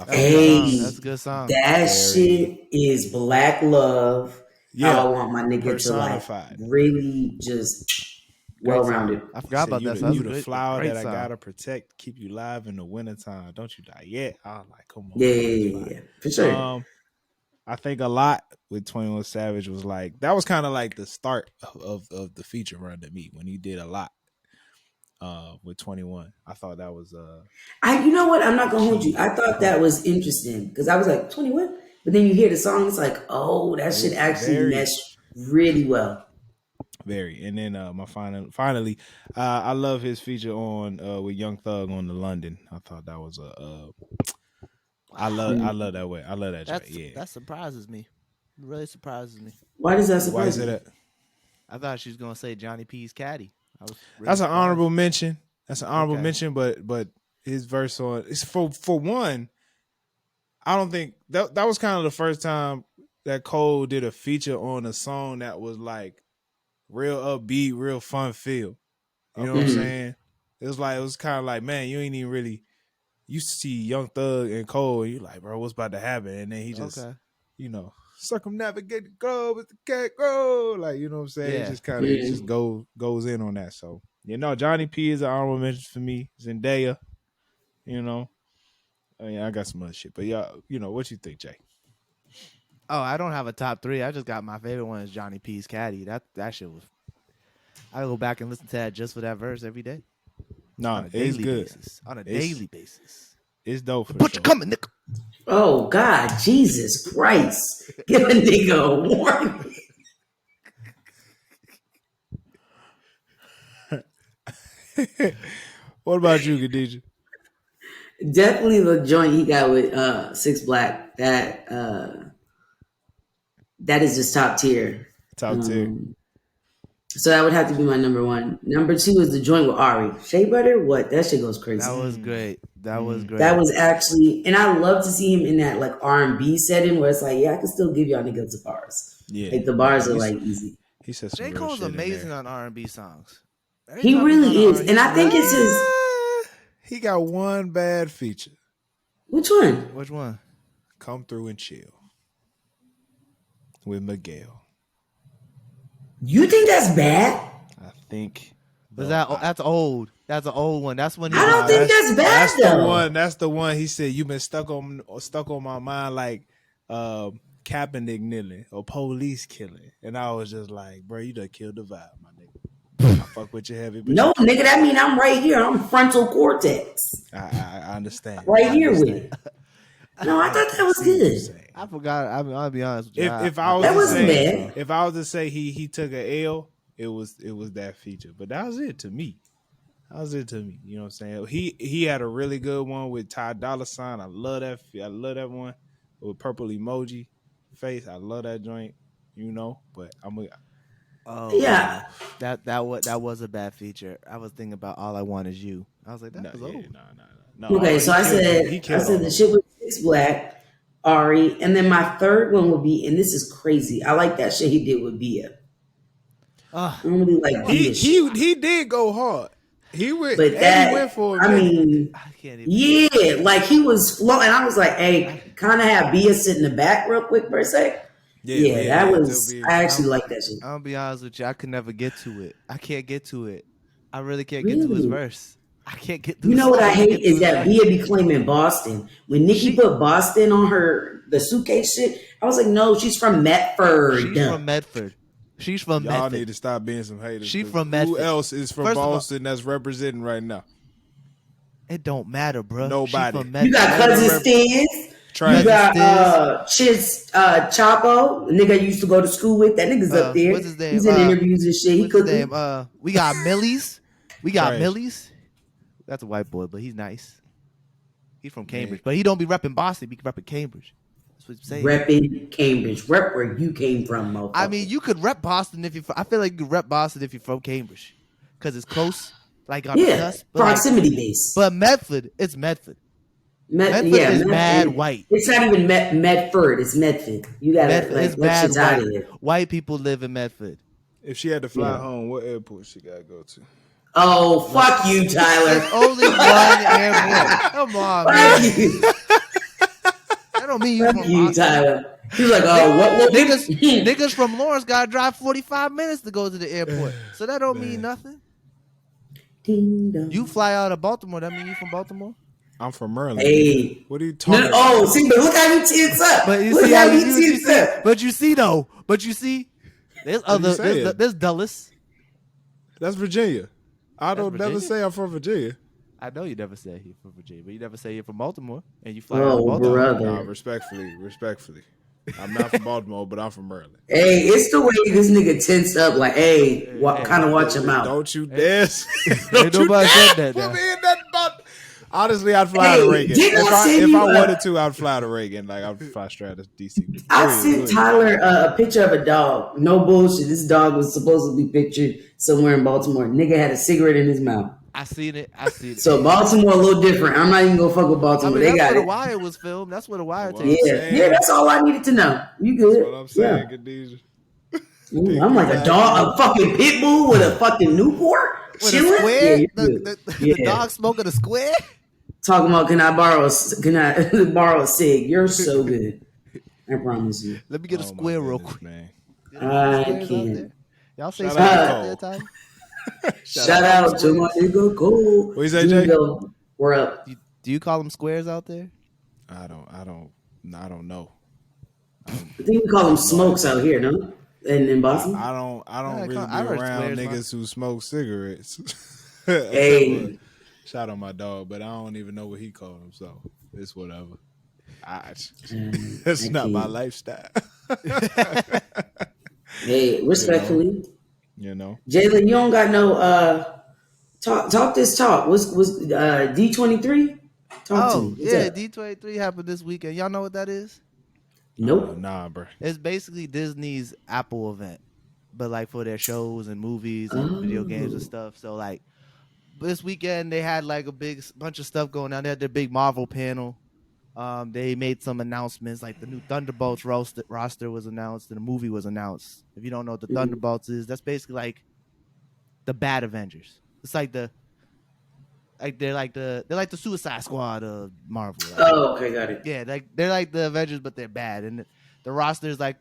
Hey, that's a good song. That shit is black love. Yeah, I want my nigga to like really just well-rounded. I forgot about that. You the flower that I gotta protect, keep you live in the wintertime. Don't you die yet. I was like, come on. Yeah, for sure. I think a lot with 21 Savage was like, that was kind of like the start of the feature run to me when he did a lot with 21. I thought that was you know what? I'm not gonna hold you. I thought that was interesting because I was like 21, but then you hear the song, it's like, oh, that shit actually meshed really well. Very. And then finally, I love his feature on with Young Thug on the London. I thought that was I love that way. I love that track. Yeah, that surprises me. It really surprises me. Why does that surprise you? I thought she was gonna say Johnny P's Caddy. That's an honorable mention. Mention, but his verse on it's for one. I don't think that was kind of the first time that Cole did a feature on a song that was like real upbeat, real fun feel. You know what I'm saying? It was kind of like, man, you ain't even really used to see Young Thug and Cole, and you like, bro, what's about to happen? And then he just, circumnavigate the globe with the cat grow. Like, you know what I'm saying? Yeah. It just kind of just goes in on that. So, Johnny P is an honorable mention for me. Zendaya, I got some other shit. But what you think, Jay? Oh, I don't have a top 3. I just got my favorite one is Johnny P's Caddy. That shit was. I go back and listen to that just for that verse every day. No, it's good. On a daily basis. It's dope for But you coming, nigga. Oh God, Jesus Christ! Give a nigga a warning. What about you, Khadijah? Definitely the joint he got with 6 Black. That is just top tier. Top tier. So that would have to be my number 1. Number 2 is the joint with Ari. Shea Butter, what? That shit goes crazy. That was great. That was actually, and I love to see him in that like R&B setting where it's like, yeah, I can still give y'all niggas the bars. Yeah, like the bars are like easy. He said some J. Cole's amazing on R&B songs. He really is, and I think it's his. He got one bad feature. Which one? Which one? Come Through and Chill with Miguel. You think that's bad? I think. That's old. That's an old one. That's when I don't think that's bad though. That's the one he said you've been stuck on my mind like Kaepernick kneeling or police killing, and I was just like, bro, you done killed the vibe, my nigga. I fuck with you heavy. But no, nigga, that mean I'm right here. I'm frontal cortex. I understand. Right here with it. No, I thought that was good. I forgot. I'll be honest with you. If I was to say he took an L, it was that feature. But that was it to me. You know what I'm saying? He had a really good one with Ty Dolla $ign. I love that one with purple emoji face. I love that joint. But that was a bad feature. I was thinking about All I Want Is You. I was like, that was old. No. Okay, so I said the shit with 6 Black, Ari, and then my third one would be, and this is crazy. I like that shit he did with Bia. I really like Bia. He did go hard. He went for it. I mean, like he was flowing. I was like, hey, kind of have Bia sit in the back real quick per se. I actually like that shit. I'll be honest with you. I could never get to it. I can't get to it. I really can't get to his verse. I can't get. You know what I hate is that Bia be claiming Boston. When Nicki put Boston on the suitcase shit, I was like, no, she's from Medford. She's from Medford. Y'all need to stop being some haters. She's from Medford. Who else is from Boston that's representing right now? It don't matter, bro. Nobody. You got Cousin Stins. You got Chiz Chapo, the nigga I used to go to school with. That nigga's up there. What's his name? He's in interviews and shit. He cooking. We got Millie's. That's a white boy, but he's nice. He's from Cambridge, but he don't be repping Boston. He be repping Cambridge. That's what I'm saying. Repping Cambridge. Rep where you came from, motherfucker. I mean, you could rep Boston if you. I feel like you could rep Boston if you're from Cambridge, because it's close, like on the cusp. Proximity based. But Medford, it's Medford. Medford is mad white. It's not even Medford. It's Medford. You gotta it's mad white. White people live in Medford. If she had to fly home, what airport she gotta go to? Oh, fuck you, Tyler. There's only one airport. Come on, man. That don't mean fuck you, Tyler. He's like, oh, what niggas from Lawrence gotta drive 45 minutes to go to the airport. So that don't mean nothing. You fly out of Baltimore, that mean you from Baltimore? I'm from Maryland. Hey. What are you talking about? Oh, see, but look how he tense up. But you see how he tense up. But you see, there's Dulles. That's Virginia. I don't never say I'm from Virginia. I know you never say you're from Virginia, but you never say you're from Baltimore and you fly out of Baltimore. Brother. No, respectfully. I'm not from Baltimore, but I'm from Maryland. Hey, it's the way this nigga tensed up. Like, hey, kind of watch him out. Don't you dare. Don't you dare put me in that about. Honestly, I'd fly to Reagan. If I wanted to, I'd fly to Reagan. Like, I'd fly straight to DC. I sent Tyler a picture of a dog. No bullshit. This dog was supposed to be pictured somewhere in Baltimore. Nigga had a cigarette in his mouth. I seen it. So Baltimore a little different. I'm not even gonna fuck with Baltimore. They got that's where it. The Wire was filmed. That's where The Wire takes. Yeah. That's all I needed to know. You good? That's what I'm saying, Khadijah. I'm like a dog, a fucking pit bull with a fucking Newport. With a Chilling? square? Yeah, The dog smoking a square? Talking about can I borrow a cig? You're so good. I promise you. Let me get a Oh my square real goodness, quick. man. Any I squares out can't. there? Y'all say Shout out to squares out there, Cole. Tyler? Shout Call them out to my squares. nigga Cole. What you say, Jay? Jingo. We're up. Do you call them squares out there? I don't know. I think we call them smokes out here, no? In Boston. I don't really be I heard around squares, niggas who smoke cigarettes. Except for Hey. shout out my dog, but I don't even know what he called him, so it's whatever. That's I not my can't. lifestyle. Hey, respectfully. You know. Jalen, you don't got no talk this talk. Was D23? Talk to me. Oh, What's yeah, up? D23 happened this weekend. Y'all know what that is? Nope. Nah, bro. It's basically Disney's Apple event, but like for their shows and movies and video games and Oh. stuff. So like this weekend they had like a big bunch of stuff going on. They had their big Marvel panel. They made some announcements, like the new Thunderbolts roster was announced and the movie was announced. If you don't know what the Thunderbolts is, that's basically like the bad Avengers. It's like they're like the Suicide Squad of Marvel. Like, Oh, okay, got it. yeah, like they're like the Avengers, but they're bad. And the roster is like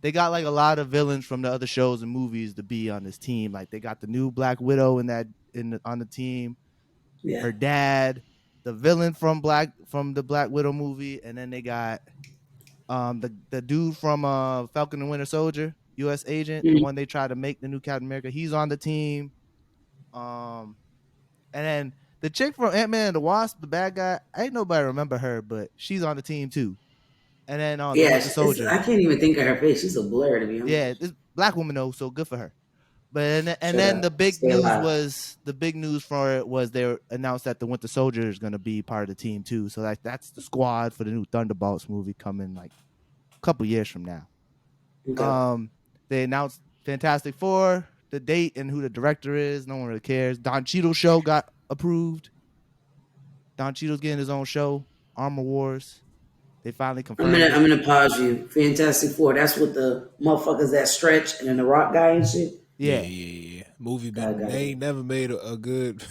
they got like a lot of villains from the other shows and movies to be on this team. Like they got the new Black Widow on the team, Yeah. her dad, the villain from the Black Widow movie, and then they got the dude from Falcon and Winter Soldier, U.S. agent, the one they tried to make the new Captain America. He's on the team. And then the chick from Ant-Man and the Wasp, the bad guy, ain't nobody remember her, but she's on the team too. And then the Winter Soldier. I can't even think of her face. She's a blur to be honest. Yeah, this black woman though, so good for her. But and then the big news for it was they announced that the Winter Soldier is going to be part of the team too. So like that's the squad for the new Thunderbolts movie coming like a couple years from now. Okay. They announced Fantastic Four, the date and who the director is. No one really cares. Don Cheadle's show got approved. Don Cheadle's getting his own show, Armor Wars. They finally confirmed. I'm gonna pause you. Fantastic Four. That's with the motherfuckers that stretch and then the rock guy and shit. Yeah. Movie they ain't never made a good.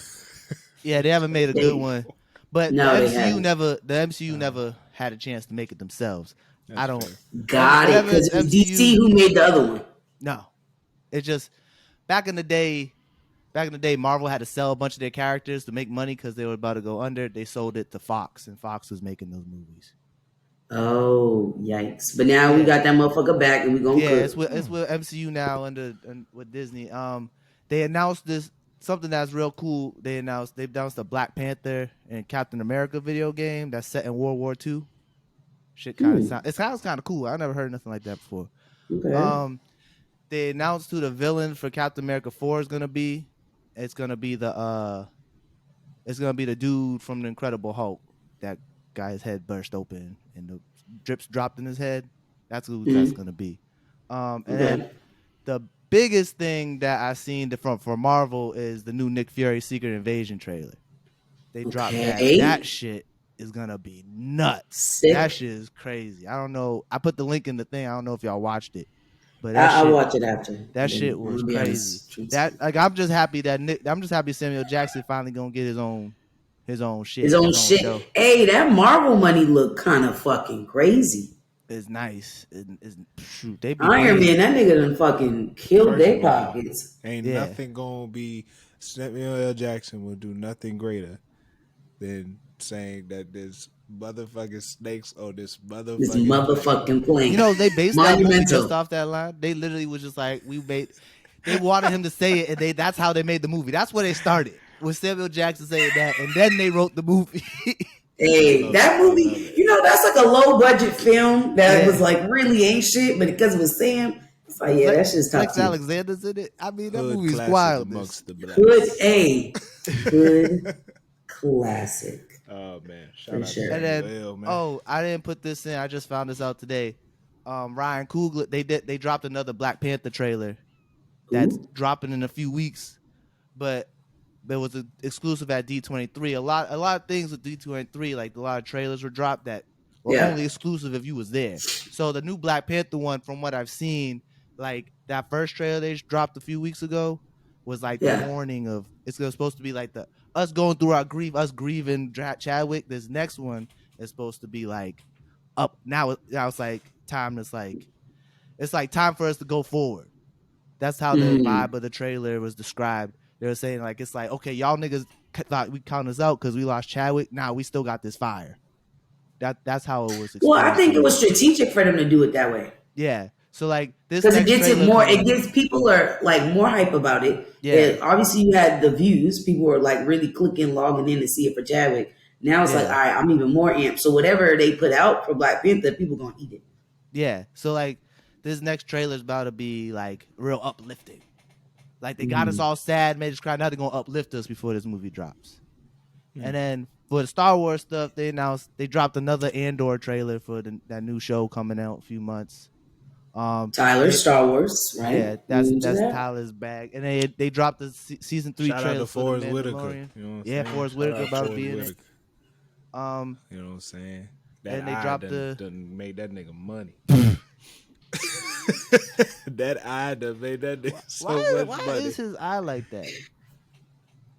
Yeah, they haven't made a good one. But no, the MCU never had a chance to make it themselves. That's I don't fair. Got it, because it was DC who made the other one. No. It's just back in the day, Marvel had to sell a bunch of their characters to make money because they were about to go under. They sold it to Fox, and Fox was making those movies. Oh, yikes. But now we got that motherfucker back and we gonna cook. It's with MCU now with Disney. They announced something that's real cool. They've announced the Black Panther and Captain America video game that's set in World War II. Shit kind of sounds kind of cool. I never heard nothing like that before. Okay. They announced who the villain for Captain America 4 is gonna be. It's gonna be the dude from the Incredible Hulk. That guy's head burst open and the drips dropped in his head. That's who that's gonna be. And then the biggest thing that I seen for Marvel is the new Nick Fury Secret Invasion trailer. They dropped that. That shit is gonna be nuts. Sick. That shit is crazy. I don't know. I put the link in the thing. I don't know if y'all watched it, but I'll watch it after. That shit was crazy. I'm just happy Samuel Jackson finally gonna get his own shit. His own shit. Show. Hey, that Marvel money look kind of fucking crazy. It's nice. Iron Man, that nigga done fucking killed their pockets. Ain't nothing gonna be. Samuel L. Jackson will do nothing greater than saying that there's motherfucking snakes on this motherfucking plane. You know, they based that movie just off that line. They literally was just like, they wanted him to say it, and that's how they made the movie. That's where they started, with Samuel Jackson saying that, and then they wrote the movie. Hey, that movie, you know, that's like a low budget film that was like really ain't shit, but because it was Sam, it's like, that shit's top. Lex Alexander's in it. I mean, that movie's wild. Good classic. Oh man, shout out sure. to and then, man. I didn't put this in. I just found this out today. Ryan Coogler, they dropped another Black Panther trailer that's dropping in a few weeks, but there was an exclusive at D23. A lot of things with D23, like a lot of trailers were dropped that were only exclusive if you was there. So the new Black Panther one, from what I've seen, like that first trailer they dropped a few weeks ago, was like the warning of it's supposed to be like the us going through our grief, us grieving Chadwick. This next one is supposed to be like up now. Now it's like time. It's like time for us to go forward. That's how the vibe of the trailer was described. They were saying like it's like, okay, y'all niggas thought we count us out because we lost Chadwick. Now we still got this fire. That's how it was. Well, I think it was strategic for them to do it that way. Yeah. So like this because it gets it more. It gets people are like more hype about it. Yeah. Obviously, you had the views. People were like really clicking, logging in to see it for Chadwick. Now it's like, all right, I'm even more amped. So whatever they put out for Black Panther, people gonna eat it. Yeah. So like this next trailer is about to be like real uplifting. Like they got us all sad, made us cry. Now they're gonna uplift us before this movie drops. And then for the Star Wars stuff, they dropped another Andor trailer for that new show coming out in a few months. Star Wars, right? Yeah, that's Tyler's bag. And they dropped the season 3 Shout trailer out to for Forrest Whitaker. You know what I'm saying? Forrest Whitaker about to be in it. You know what I'm saying? That and they dropped done made that nigga money. That eye done made that nigga so much money. Why is his eye like that?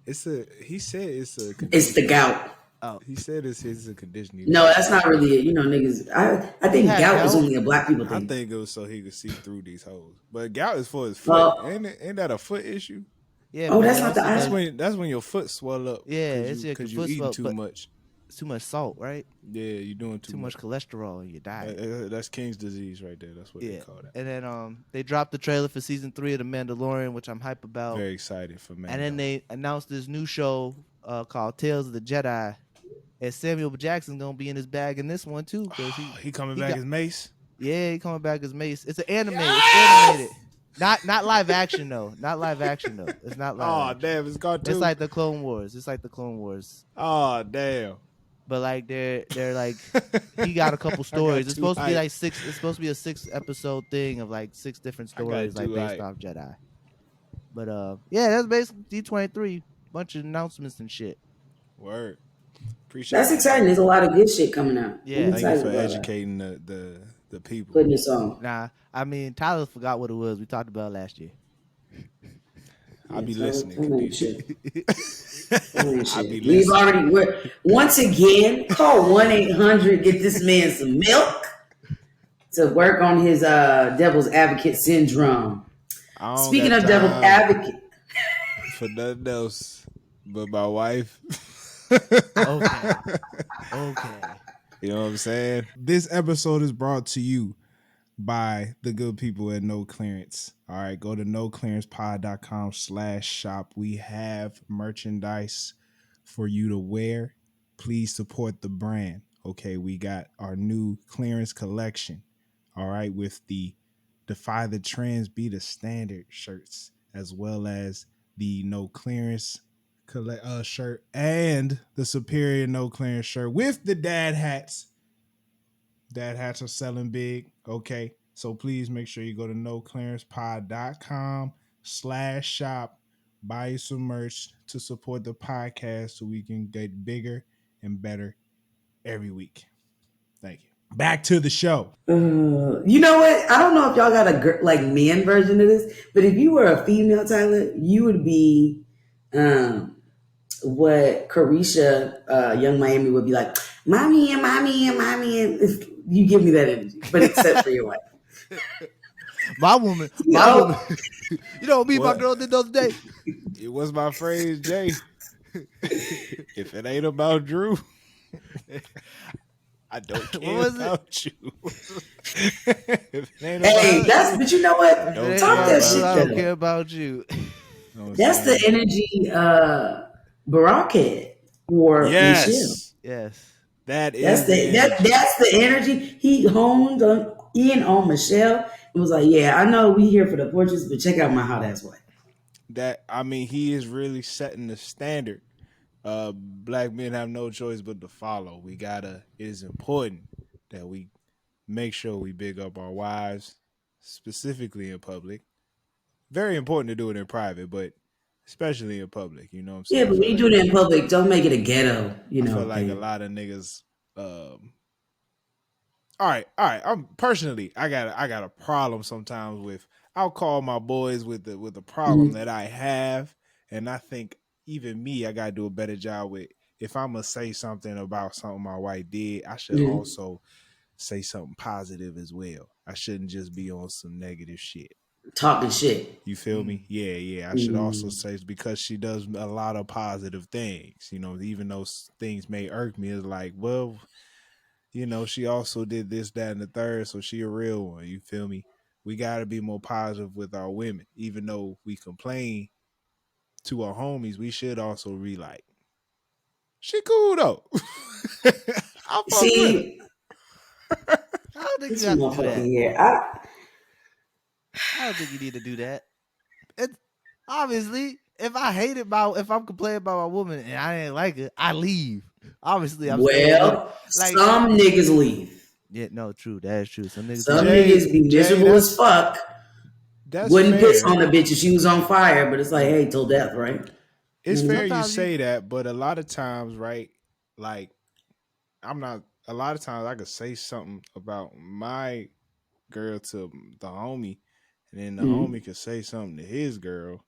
He said it's a condition. It's the gout. Oh, he said it's a condition. No, that's not really it. You know, niggas. I think gout is only a Black people thing. I think it was so he could see through these hoes. But gout is for his foot. Ain't that a foot issue? Yeah. Oh, that's not the eye. That's when your foot swell up. Yeah, it's because you eating too much. It's too much salt, right? Yeah, you're doing too much cholesterol in your diet. That's King's disease right there. That's what they call that. And then they dropped the trailer for season 3 of The Mandalorian, which I'm hype about. Very excited for Mandalorian. And then they announced this new show called Tales of the Jedi. And Samuel Jackson's gonna be in his bag in this one too. Cause he coming back as Mace. Yeah, he coming back as Mace. It's an anime. Yes! It's animated. Not live action though. Not live action though. It's not live. Oh damn, it's cartoon. It's like the Clone Wars. Oh damn. But like they're like he got a couple stories. It's supposed to be like 6. It's supposed to be a 6-episode thing of like 6 different stories like based off Jedi. But yeah, that's basically D23. Bunch of announcements and shit. Word. Appreciate That's exciting. There's a lot of good shit coming out. Yeah, thank you for educating the people. Putting this on. Nah, I mean Tyler forgot what it was. We talked about it last year. I'll be listening. We've already once again call 1-800. Get this man some milk to work on his devil's advocate syndrome. Speaking of devil's advocate, for nothing else but my wife. Okay. You know what I'm saying? This episode is brought to you by the good people at No Clearance. All right, go to noclearancepod.com/shop. We have merchandise for you to wear. Please support the brand. Okay, we got our new clearance collection. All right, with the Defy the Trends, Be the Standard shirts, as well as the No Clearance shirt and the Superior No Clearance shirt with the dad hats. Dad hats are selling big. Okay. So please make sure you go to noclearancepod.com/shop. Buy you some merch to support the podcast so we can get bigger and better every week. Thank you. Back to the show. You know what? I don't know if y'all got a man version of this, but if you were a female, Tyler, you would be what Carisha, Young Miami would be like, mommy and mommy and mommy. And you give me that energy, but except for your wife. My woman. You know what me and my girl did the other day? It was my phrase, Jay. If it ain't about Drew, I don't care about you. But you know what? Talk that shit. I don't care about you. That's the energy Barack had for Michelle. Yes. That's the energy he honed in on Michelle and was like, yeah, I know we here for the portraits, but check out my hot ass wife. He is really setting the standard. Black men have no choice but to follow. It is important that we make sure we big up our wives, specifically in public. Very important to do it in private, but especially in public, you know what I'm saying? Yeah, but when you do it in public, don't make it a ghetto, you know. I feel like a lot of niggas all right. I'm personally, I got a problem sometimes with I'll call my boys with the problem that I have, and I think even me, I gotta do a better job with. If I'm gonna say something about something my wife did, I should also say something positive as well. I shouldn't just be on some negative shit. Talking shit. You feel me? Yeah. I should also say because she does a lot of positive things. You know, even though things may irk me, it's like, well, you know, she also did this, that, and the third, so she a real one. You feel me? We gotta be more positive with our women, even though we complain to our homies. We should also be like, she cool though. I'll fuck with her. I don't think This you have to do motherfucking that. year. I don't think you need to do that. It's obviously if I'm complaining about my woman and I didn't like it, I leave. Obviously, I'm staying with it. Like some niggas leave. Yeah, no, true. That is true. Some niggas. Some niggas be miserable as fuck. Wouldn't piss on the bitch if she was on fire, but it's like, hey, till death, right? It's fair you say that, but a lot of times, right? Like, a lot of times I could say something about my girl to the homie, and then the homie could say something to his girl,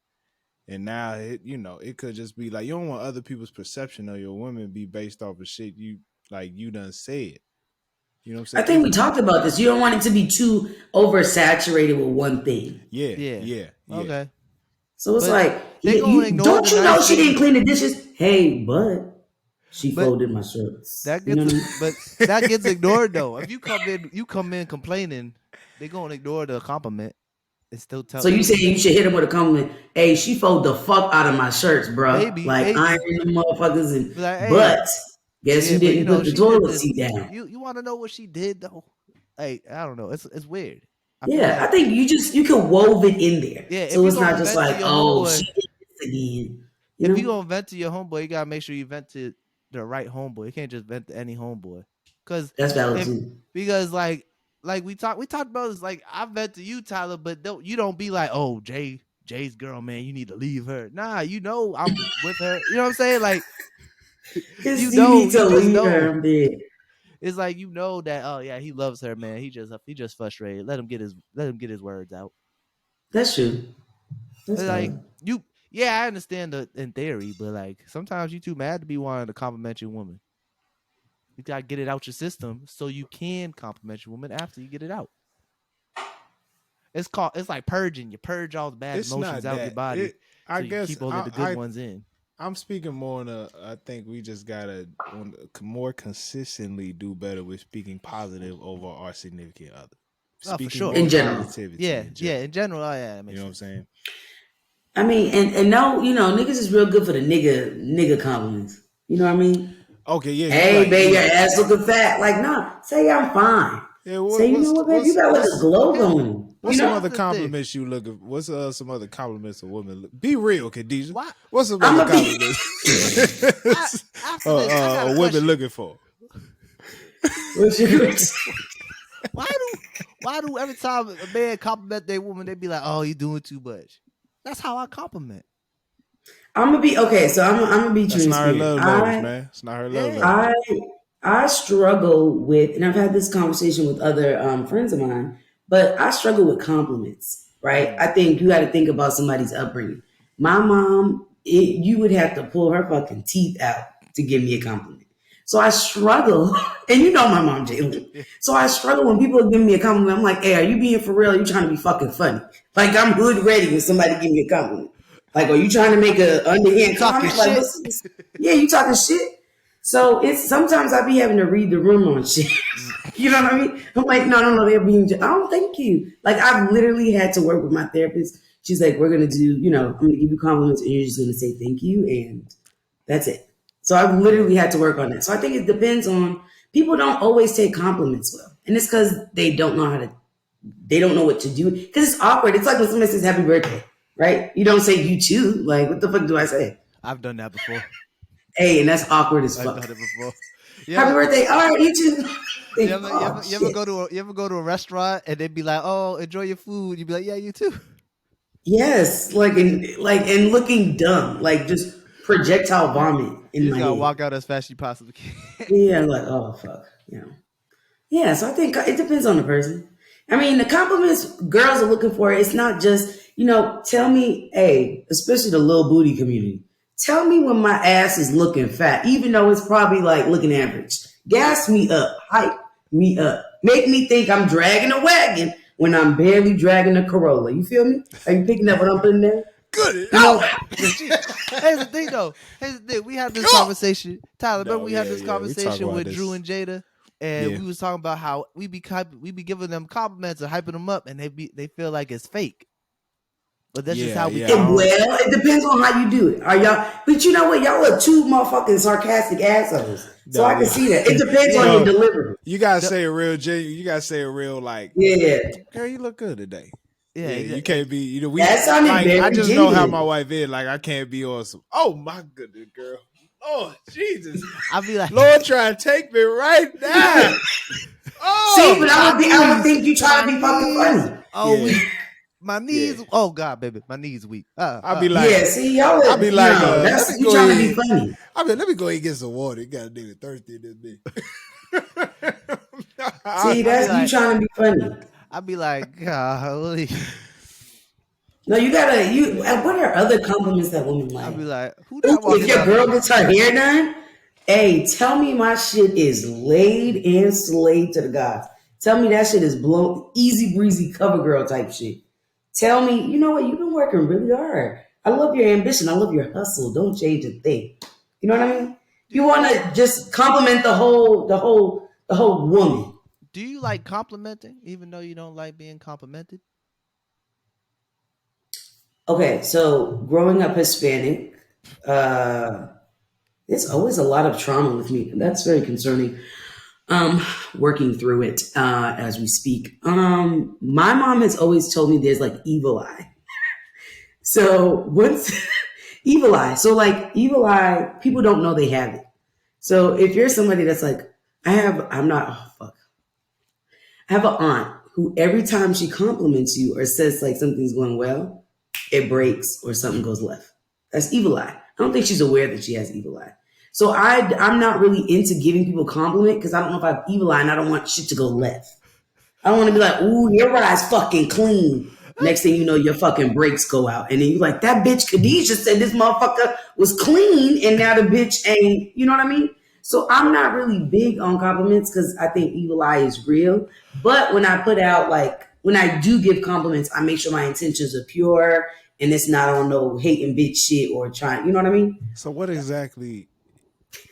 and now it could just be like, you don't want other people's perception of your woman be based off of shit you done said. You know what I'm saying? I think we talked about this. You don't want it to be too oversaturated with one thing. Yeah. Okay. So it's like, don't you know she didn't clean the dishes? Hey, but she folded my shirts. But that gets ignored though. If you come in complaining, they gonna ignore the compliment and still tell. So you saying you should hit them with a compliment? Hey, she folded the fuck out of my shirts, bro. Maybe. Ironing the motherfuckers and but. Guess you didn't put the toilet seat down. You want to know what she did though? Like I don't know. It's weird. I think you can wove it in there. Yeah. So it's not just like, oh, she did this again. If you gonna vent to your homeboy, you gotta make sure you vent to the right homeboy. You can't just vent to any homeboy. That's valid too. Because like we talked about this. Like I vent to you, Tyler, but don't be like, oh, Jay's girl, man, you need to leave her. Nah, I'm with her. You know what I'm saying? Like. You need to leave her. It's like that. Oh yeah, he loves her, man. He just frustrated. Let him get his words out. That's true. That's like you. Yeah, I understand in theory, but like sometimes you too mad to be wanting to compliment your woman. You gotta get it out your system so you can compliment your woman after you get it out. It's like purging. You purge all the bad emotions out of your body. I guess you keep only the good ones in. I'm speaking more on I think we just gotta more consistently do better with speaking positive over our significant other. For sure. In general. Yeah, in general. Yeah, you know what I'm saying? I mean, and no, niggas is real good for the nigga compliments. You know what I mean? Okay, yeah. Hey, babe, your ass looking fat. Like, nah, say I'm fine. Yeah, say, you know what, babe, you got like a glow going. What's some other compliments you looking? What's some other compliments a woman? Be real, Khadijah. What's some other compliments a woman looking for? Why do every time a man compliment their woman, they be like, "Oh, you doing too much"? That's how I compliment. I'm gonna be okay. So I'm gonna be transparent. It's not her love language, man. It's not her love language. I struggle with, and I've had this conversation with other friends of mine. But I struggle with compliments, right? I think you got to think about somebody's upbringing. My mom, you would have to pull her fucking teeth out to give me a compliment. So I struggle, and you know my mom, Jalen. So I struggle when people give me a compliment. I'm like, hey, are you being for real? Or are you trying to be fucking funny? Like I'm good ready when somebody give me a compliment. Like, are you trying to make an underhand comment? Like, yeah, you talking shit? So it's sometimes I be having to read the room on shit. You know what I mean? I'm like, no, they're being, oh, thank you. Like, I've literally had to work with my therapist. She's like, we're going to do, I'm going to give you compliments and you're just going to say thank you. And that's it. So I've literally had to work on that. So I think it depends on, people don't always take compliments well. And it's because they don't know what to do. Because it's awkward. It's like when somebody says happy birthday, right? You don't say you too. Like, what the fuck do I say? I've done that before. Hey, and that's awkward as fuck. I've done it before. Happy birthday. All right, you too. You ever go to a restaurant and they'd be like, "Oh, enjoy your food." You'd be like, "Yeah, you too." Yes, and looking dumb, like just projectile vomit in my head. Walk out as fast as you possibly can. Yeah, like, oh fuck, Yeah, so I think it depends on the person. I mean, the compliments girls are looking for, it's not just, tell me, hey, especially the little booty community, tell me when my ass is looking fat, even though it's probably like looking average. Gas me up, hype me up, make me think I'm dragging a wagon when I'm barely dragging a Corolla. You feel me? Are you picking up what I'm putting there? Good. Here's the thing, though. We had this conversation, Tyler. Remember we had this conversation with Drew and Jada, and we was talking about how we be giving them compliments and hyping them up, and they feel like it's fake. But that's just how we. Well, it depends on how you do it. Are y'all? But you know what? Y'all are two motherfucking sarcastic assholes. So I can see that. It depends on your delivery. You gotta say a real genuine. You gotta say a real like. Yeah. Girl, you look good today. Yeah, you can't be. That sounded very I just genuine. know how my wife is. Like I can't be awesome. Oh my goodness, girl. Oh Jesus. I'll be like, Lord, try to take me right now. See, but I would think you trying to be fucking funny. Oh, my knees. Yeah. Oh God, baby, my knees weak. I'll be like, see, y'all. I'll be like, that's you trying to be funny. I mean, let me go and get some water. You got a nigga thirsty in this bitch. See, that's you trying to be funny. I'll be like, golly. No, you gotta. What are other compliments that women like? I'll be like, if your girl gets her hair done, hey, tell me my shit is laid and slayed to the gods. Tell me that shit is blown, easy breezy cover girl type shit. Tell me, you know what? You've been working really hard. I love your ambition. I love your hustle. Don't change a thing. You know what I mean? You want to just compliment the whole woman. Do you like complimenting, even though you don't like being complimented? Okay, so growing up Hispanic, there's always a lot of trauma with me. That's very concerning. Working through it as we speak. My mom has always told me there's like evil eye. So once evil eye. So like evil eye, people don't know they have it. So if you're somebody that's like, I have an aunt who every time she compliments you or says like something's going well, it breaks or something goes left. That's evil eye. I don't think she's aware that she has evil eye. So I'm not really into giving people compliment because I don't know if I have evil eye and I don't want shit to go left. I don't want to be like, ooh, your eye's fucking clean. Next thing you know, your fucking brakes go out. And then you're like, that bitch Khadijah said this motherfucker was clean and now the bitch ain't, you know what I mean? So I'm not really big on compliments because I think evil eye is real. But when I put out when I do give compliments, I make sure my intentions are pure and it's not on no hating bitch shit or trying, you know what I mean? So what exactly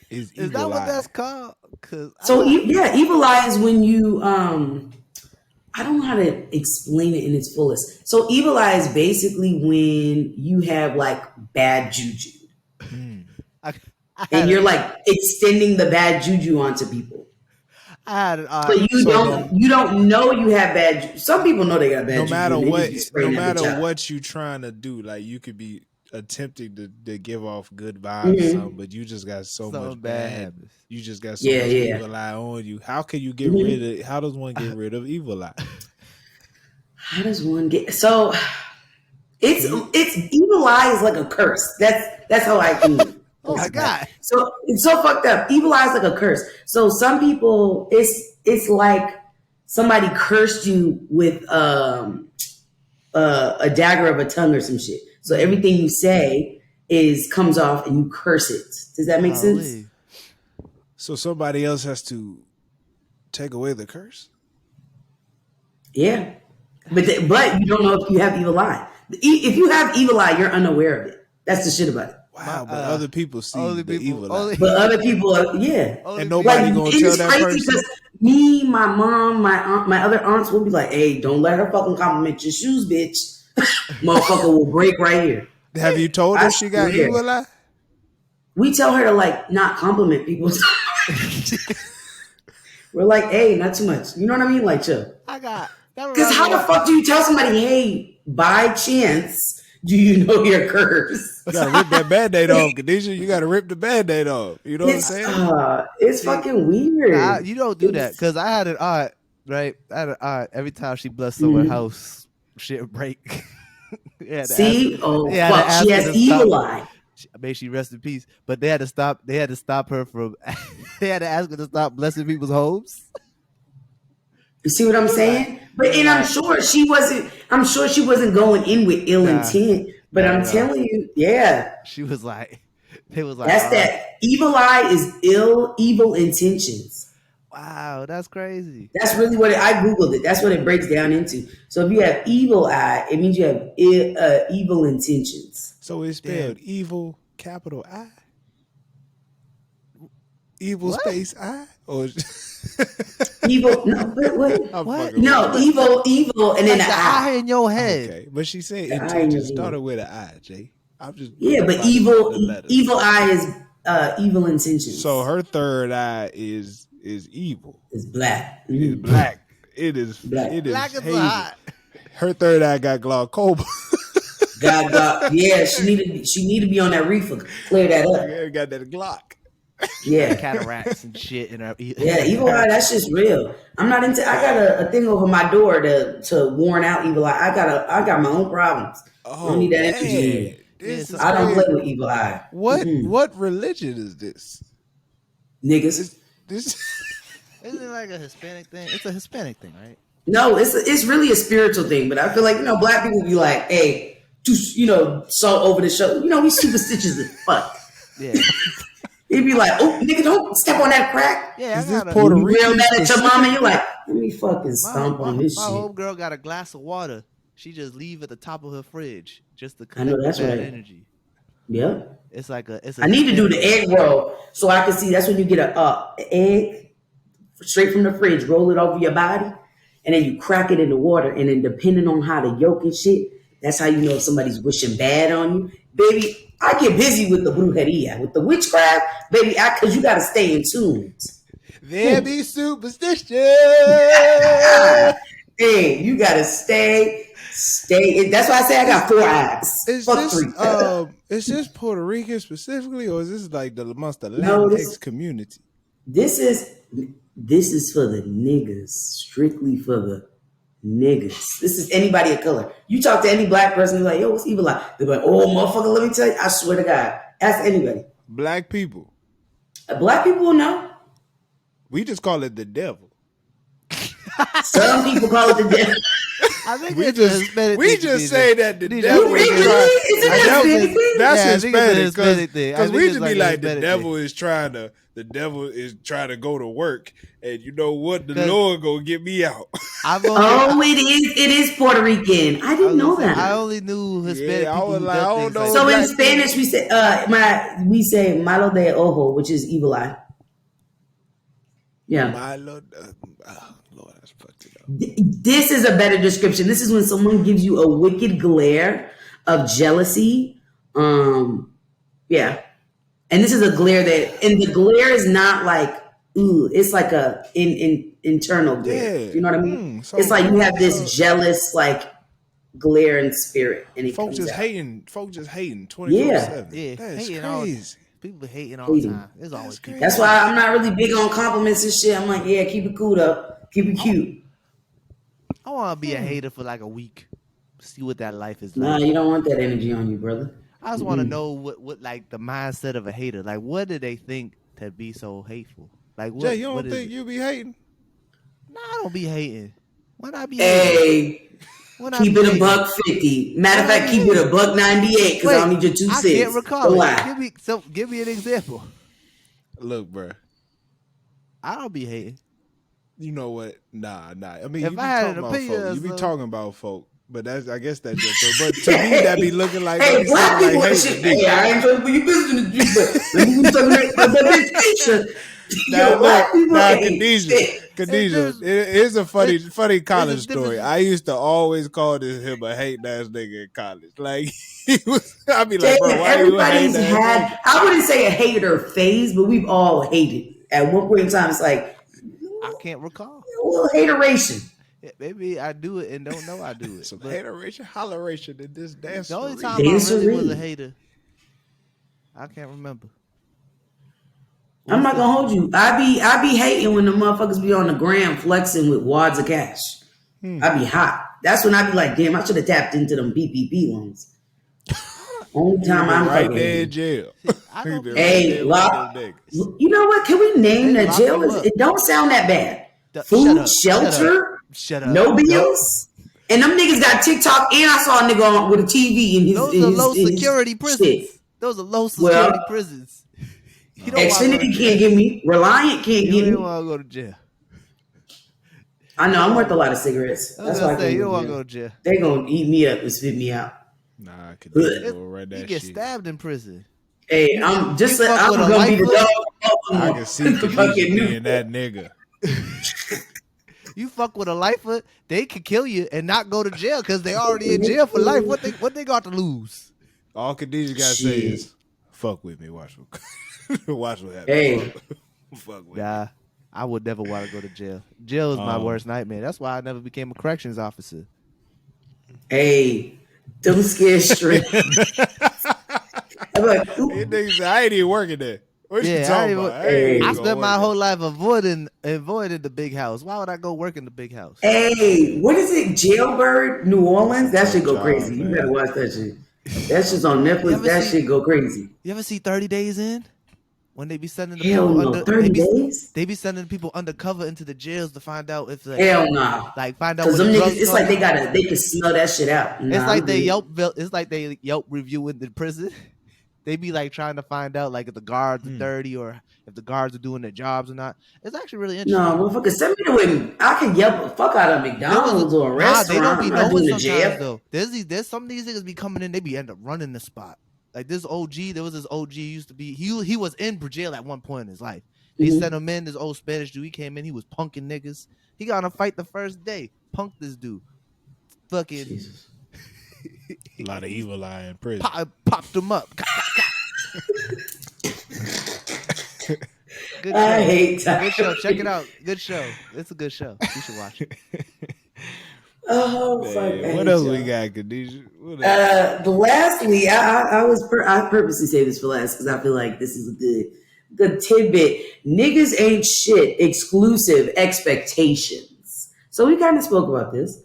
is evil eye? Is that what that's called? Evil eye is when you, I don't know how to explain it in its fullest. So evil eye is basically when you have like bad juju. And you're like extending the bad juju onto people. But you don't know you have bad juju. Some people know they got bad juju. No matter what you trying to do, like you could be attempting to give off good vibes or something, but you just got so much bad. You just got so much evil eye on you. How can you get rid of it? How does one get rid of evil eye? How does one get it's evil eye is like a curse. That's how I think. Oh my God. So it's so fucked up. Evil eye is like a curse. So some people it's like somebody cursed you with a dagger of a tongue or some shit. So everything you say comes off and you curse it. Does that make sense? So somebody else has to take away the curse? Yeah. But you don't know if you have evil eye. If you have evil eye, you're unaware of it. That's the shit about it. Wow, but other people see the evil eye. But other people and nobody gonna tell that person. Me, my mom, my aunt, my other aunts will be like, hey, don't let her fucking compliment your shoes, bitch. Motherfucker will break right here. Have you told her she got evil eye? We tell her to like not compliment people. We're like, hey, not too much. You know what I mean? Like, chill. Because how the fuck do you tell somebody, hey, by chance, do you know your curse? You gotta rip that Band-Aid off, Khadijah. You gotta rip the Band-Aid off. You know what I'm saying? It's fucking weird. You don't do that. Because I had an aunt, right? Every time she blessed someone's house, shit would break. See? Fuck. She has evil eye. May she rest in peace. But they had to stop her from they had to ask her to stop blessing people's homes. You see what I'm saying? But and I'm sure she wasn't. I'm sure she wasn't going in with ill intent. But I'm telling you, yeah, she was like, they was like, that's that evil eye is evil intentions. Wow, that's crazy. That's really what I googled it. That's what it breaks down into. So if you have evil eye, it means you have evil intentions. So it's spelled evil capital I, evil space I, or evil? No, what? No, evil, and then like the eye in your head. Okay, but she said intentions started with an I, Jay. I'm just but evil eye is evil intentions. So her third eye is evil. It's black. It's black. It is black. It is black as hot. Her third eye got glaucoma. Yeah, she need to be on that reefer. Clear that up. Yeah, got that Glock. Yeah, cataracts and shit in her. Yeah, evil eye. That's just real. I'm not into. I got a thing over my door to warn out evil eye. I got my own problems. I don't need that energy. I don't play with evil eye. What religion is this? Niggas. This isn't it like a Hispanic thing? It's a Hispanic thing, right? No, it's really a spiritual thing. But I feel like black people be like, hey, just salt over the show. We superstitious as fuck. Yeah. He'd be like, oh, nigga, don't step on that crack. Yeah, is this Puerto Rican? Real mad at your mama. You're like, let me fucking stomp on this shit. My old girl got a glass of water. She just leave at the top of her fridge just to collect that energy. Yeah, it's like I need to do the egg roll so I can see. That's when you get a egg straight from the fridge, roll it over your body, and then you crack it in the water. And then depending on how the yolk and shit, that's how you know if somebody's wishing bad on you, baby. I get busy with the brujeria, with the witchcraft, baby, because you got to stay in tune. There be superstition. Hey, you got to stay. That's why I say I got 4 eyes. Is this Puerto Rican specifically, or is this like amongst the Latinx community? This is for the niggas, strictly for the niggas. This is anybody of color. You talk to any black person, you're like, yo, what's evil like? They're like, oh, motherfucker, let me tell you. I swear to God. Ask anybody. Black people. Black people will know. We just call it the devil. Some people call it the devil. I think we just say that the devil is that's Hispanic because we just be like the devil is trying to go to work, and you know what, the Lord gonna get me out. It is Puerto Rican. I didn't know that. I only knew Hispanic people. Like, so in Spanish we say malo de ojo, which is evil eye. Yeah. Malo. Lord, that's fucked it up. This is a better description. This is when someone gives you a wicked glare of jealousy. Yeah. And this is a glare and the glare is not like, ooh, it's like a internal glare. Yeah. You know what I mean? So it's like you have this jealous, like, glare in spirit. And folks just hating 24/7. Yeah. That's crazy. People hating all the time. There's always people. That's why I'm not really big on compliments and shit. I'm like, yeah, keep it cool though. Keep it cute. I want to be a hater for like a week. See what that life is like. Nah, you don't want that energy on you, brother. I just want to know what like the mindset of a hater. Like, what do they think to be so hateful? Like, what? Jay, you don't think you be hating? Nah, I don't be hating. When I be hating? Keep it $1.50. Matter of fact, keep it $1.98 because I don't need your 2 cents. I can't recall. Give me an example. Look, bro. I don't be hating. You know what? Nah. I mean, you be talking about folk, but I guess that's just. But to me, that be looking like. Hey, black people and shit. Hey, I ain't trying to put your business in the street, but we talking about Khadijah, it is a funny college story. I used to always call him a hating ass nigga in college. Like I'd be like, bro, why everybody's had. I wouldn't say a hater phase, but we've all hated at one point in time. It's like I can't recall. A little hateration. Yeah, maybe I do it and don't know I do it. Some hateration, holleration in this dance. The only time I really was a hater, I can't remember. I'm not gonna hold you. I be hating when the motherfuckers be on the gram flexing with wads of cash. I be hot. That's when I be like, damn, I should have tapped into them PPP loans. Only time I'm right there in jail. Hey, you know what? Can we name that jail? It don't sound that bad. Food shelter. Shut up. No bills. And them niggas got TikTok, and I saw a nigga with a TV in his. Those are low security prisons. Shit. Those are low security prisons. You don't Xfinity can't get me. Reliant can't get me. You don't want to go to jail. I know I'm worth a lot of cigarettes. That's why I can't you don't want to go to jail. They gonna eat me up and spit me out. Nah, I could go right that shit. You get stabbed in prison. Hey, I'm just. I'm gonna be the dog. I can see Khadijah being that nigga. You fuck with a lifer, they could kill you and not go to jail because they already in jail for life. What they got to lose? All Khadijah gotta say is, "Fuck with me, watch what happens." Hey, fuck with me. I would never want to go to jail. Jail is my worst nightmare. That's why I never became a corrections officer. Hey, don't scare straight. I ain't even working there. What you talking about? I spent my whole life avoiding the big house. Why would I go work in the big house? Hey, what is it? Jailbird, New Orleans? That shit go crazy. You better watch that shit. That shit's on Netflix. That shit go crazy. You ever see 30 Days In? When they be sending the people under 30 days? They be sending people undercover into the jails to find out if hell nah. Like find out because them niggas, it's like they can smell that shit out. It's like they Yelp reviewing the prison. They be like trying to find out like if the guards are dirty or if the guards are doing their jobs or not. It's actually really interesting. No, motherfucker, send me to where I can yelp the fuck out of McDonald's or a restaurant. They don't be knowing sometimes though. There's some of these niggas be coming in, they be end up running the spot. Like this OG, there was this OG used to be he was in jail at one point in his life. They sent him in, this old Spanish dude. He came in, he was punking niggas. He got in a fight the first day. Punked this dude. Fucking Jesus. A lot of evil eye in prison. Popped him up. Good show. I hate that. Good show. Check it out. Good show. It's a good show. You should watch it. Oh, fuck. What else we got, Khadijah? Lastly, I purposely say this for last because I feel like this is a good tidbit. Niggas ain't shit. Exclusive expectations. So we kind of spoke about this.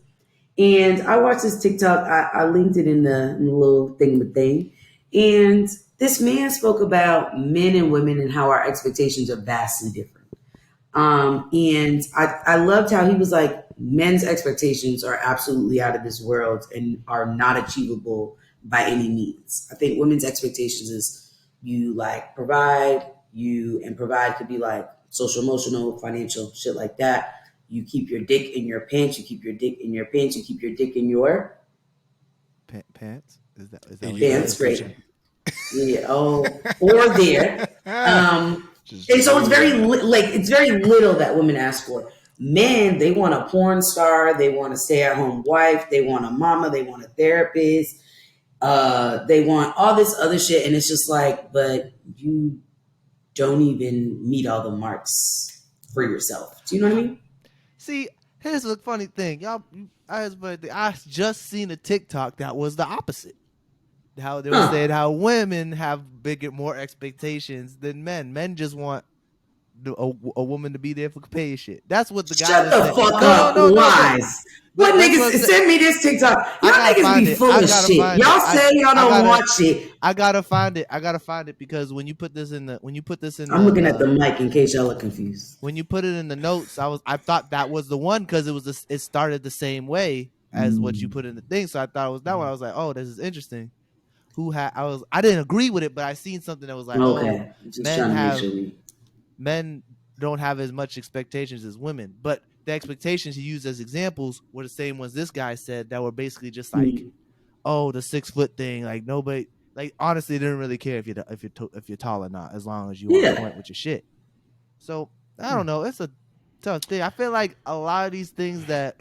And I watched this TikTok. I linked it in the little thing. And this man spoke about men and women and how our expectations are vastly different. And I loved how he was like, men's expectations are absolutely out of this world and are not achievable by any means. I think women's expectations is you like provide, and provide could be like social, emotional, financial, shit like that. You keep your dick in your pants. You keep your dick in your pants. You keep your dick in your pants. Is that pants? Great. Yeah. Oh, or there. And so it's very it's very little that women ask for. Men, they want a porn star. They want a stay-at-home wife. They want a mama. They want a therapist. They want all this other shit, and it's just like, but you don't even meet all the marks for yourself. Do you know what I mean? See, here's a funny thing, y'all. I just seen a TikTok that was the opposite. How they were saying how women have more expectations than men. Men just want a woman to be there for pay shit. That's what the guy. Shut the fuck up, lies. What niggas send me this TikTok? Y'all niggas be full of shit. Y'all say y'all don't watch it. I gotta find it because when you put this in I'm looking at the mic in case y'all are confused. When you put it in the notes, I thought that was the one because it started the same way as what you put in the thing. So I thought it was that one. I was like, oh, this is interesting. I didn't agree with it, but I seen something that was like, okay, men don't have as much expectations as women, but the expectations he used as examples were the same ones this guy said that were basically just like, oh, the 6 foot thing. Like nobody, like honestly, they didn't really care if you're tall or not, as long as you on point with your shit. So I don't know. It's a tough thing. I feel like a lot of these things that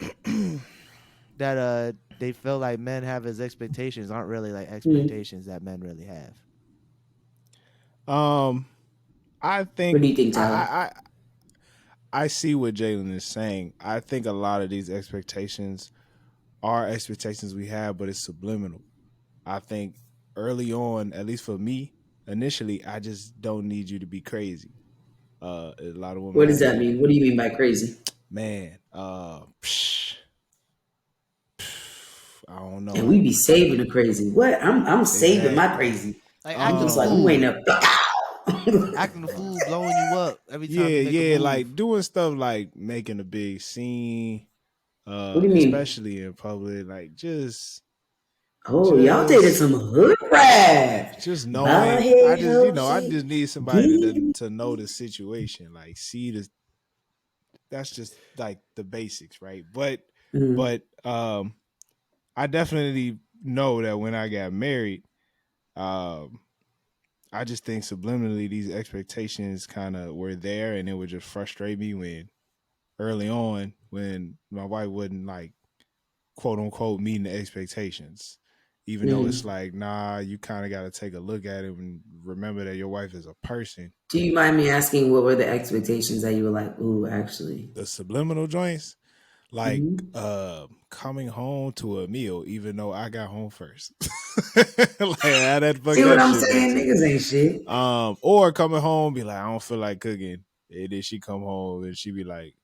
they feel like men have as expectations aren't really like expectations that men really have. I think. What do you think, Tyler? I see what Jalen is saying. I think a lot of these expectations are expectations we have, but it's subliminal. I think early on, at least for me, initially, I just don't need you to be crazy. A lot of women. What does that mean? What do you mean by crazy? Man, I don't know. And we be saving the crazy. What? I'm saving my crazy. Like acting like we ain't up. Acting the fool, blowing you up every time. Yeah, like doing stuff like making a big scene, What do you mean? Especially in public, like y'all dated some hood rap. Just knowing, I Bald just head, I just need somebody to know the situation, like see the. That's just like the basics, right? But I definitely know that when I got married, I just think subliminally these expectations kind of were there, and it would just frustrate me when early on when my wife wouldn't like quote unquote meeting the expectations. Even though it's like, nah, you kind of got to take a look at it and remember that your wife is a person. Do you mind me asking what were the expectations that you were like, ooh, actually? The subliminal joints, like coming home to a meal, even though I got home first. Like, see what I'm saying? Niggas ain't shit. Or coming home, be like, I don't feel like cooking. And then she come home and she be like,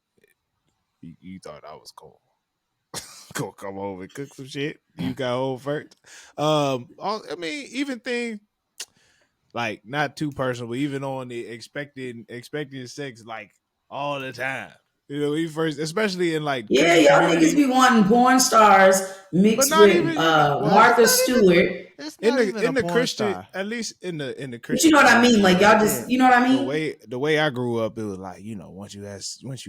you thought I was cold. Go come home and cook some shit. You got home first. I mean, even thing like not too personal, but even on the expecting sex like all the time. You know, we first, especially in like y'all niggas be wanting porn stars mixed with even, Martha Stewart. In the Christian, star. At least in the Christian. But you know what I mean? Like y'all just, you know what I mean? The way I grew up, it was like, you know, once you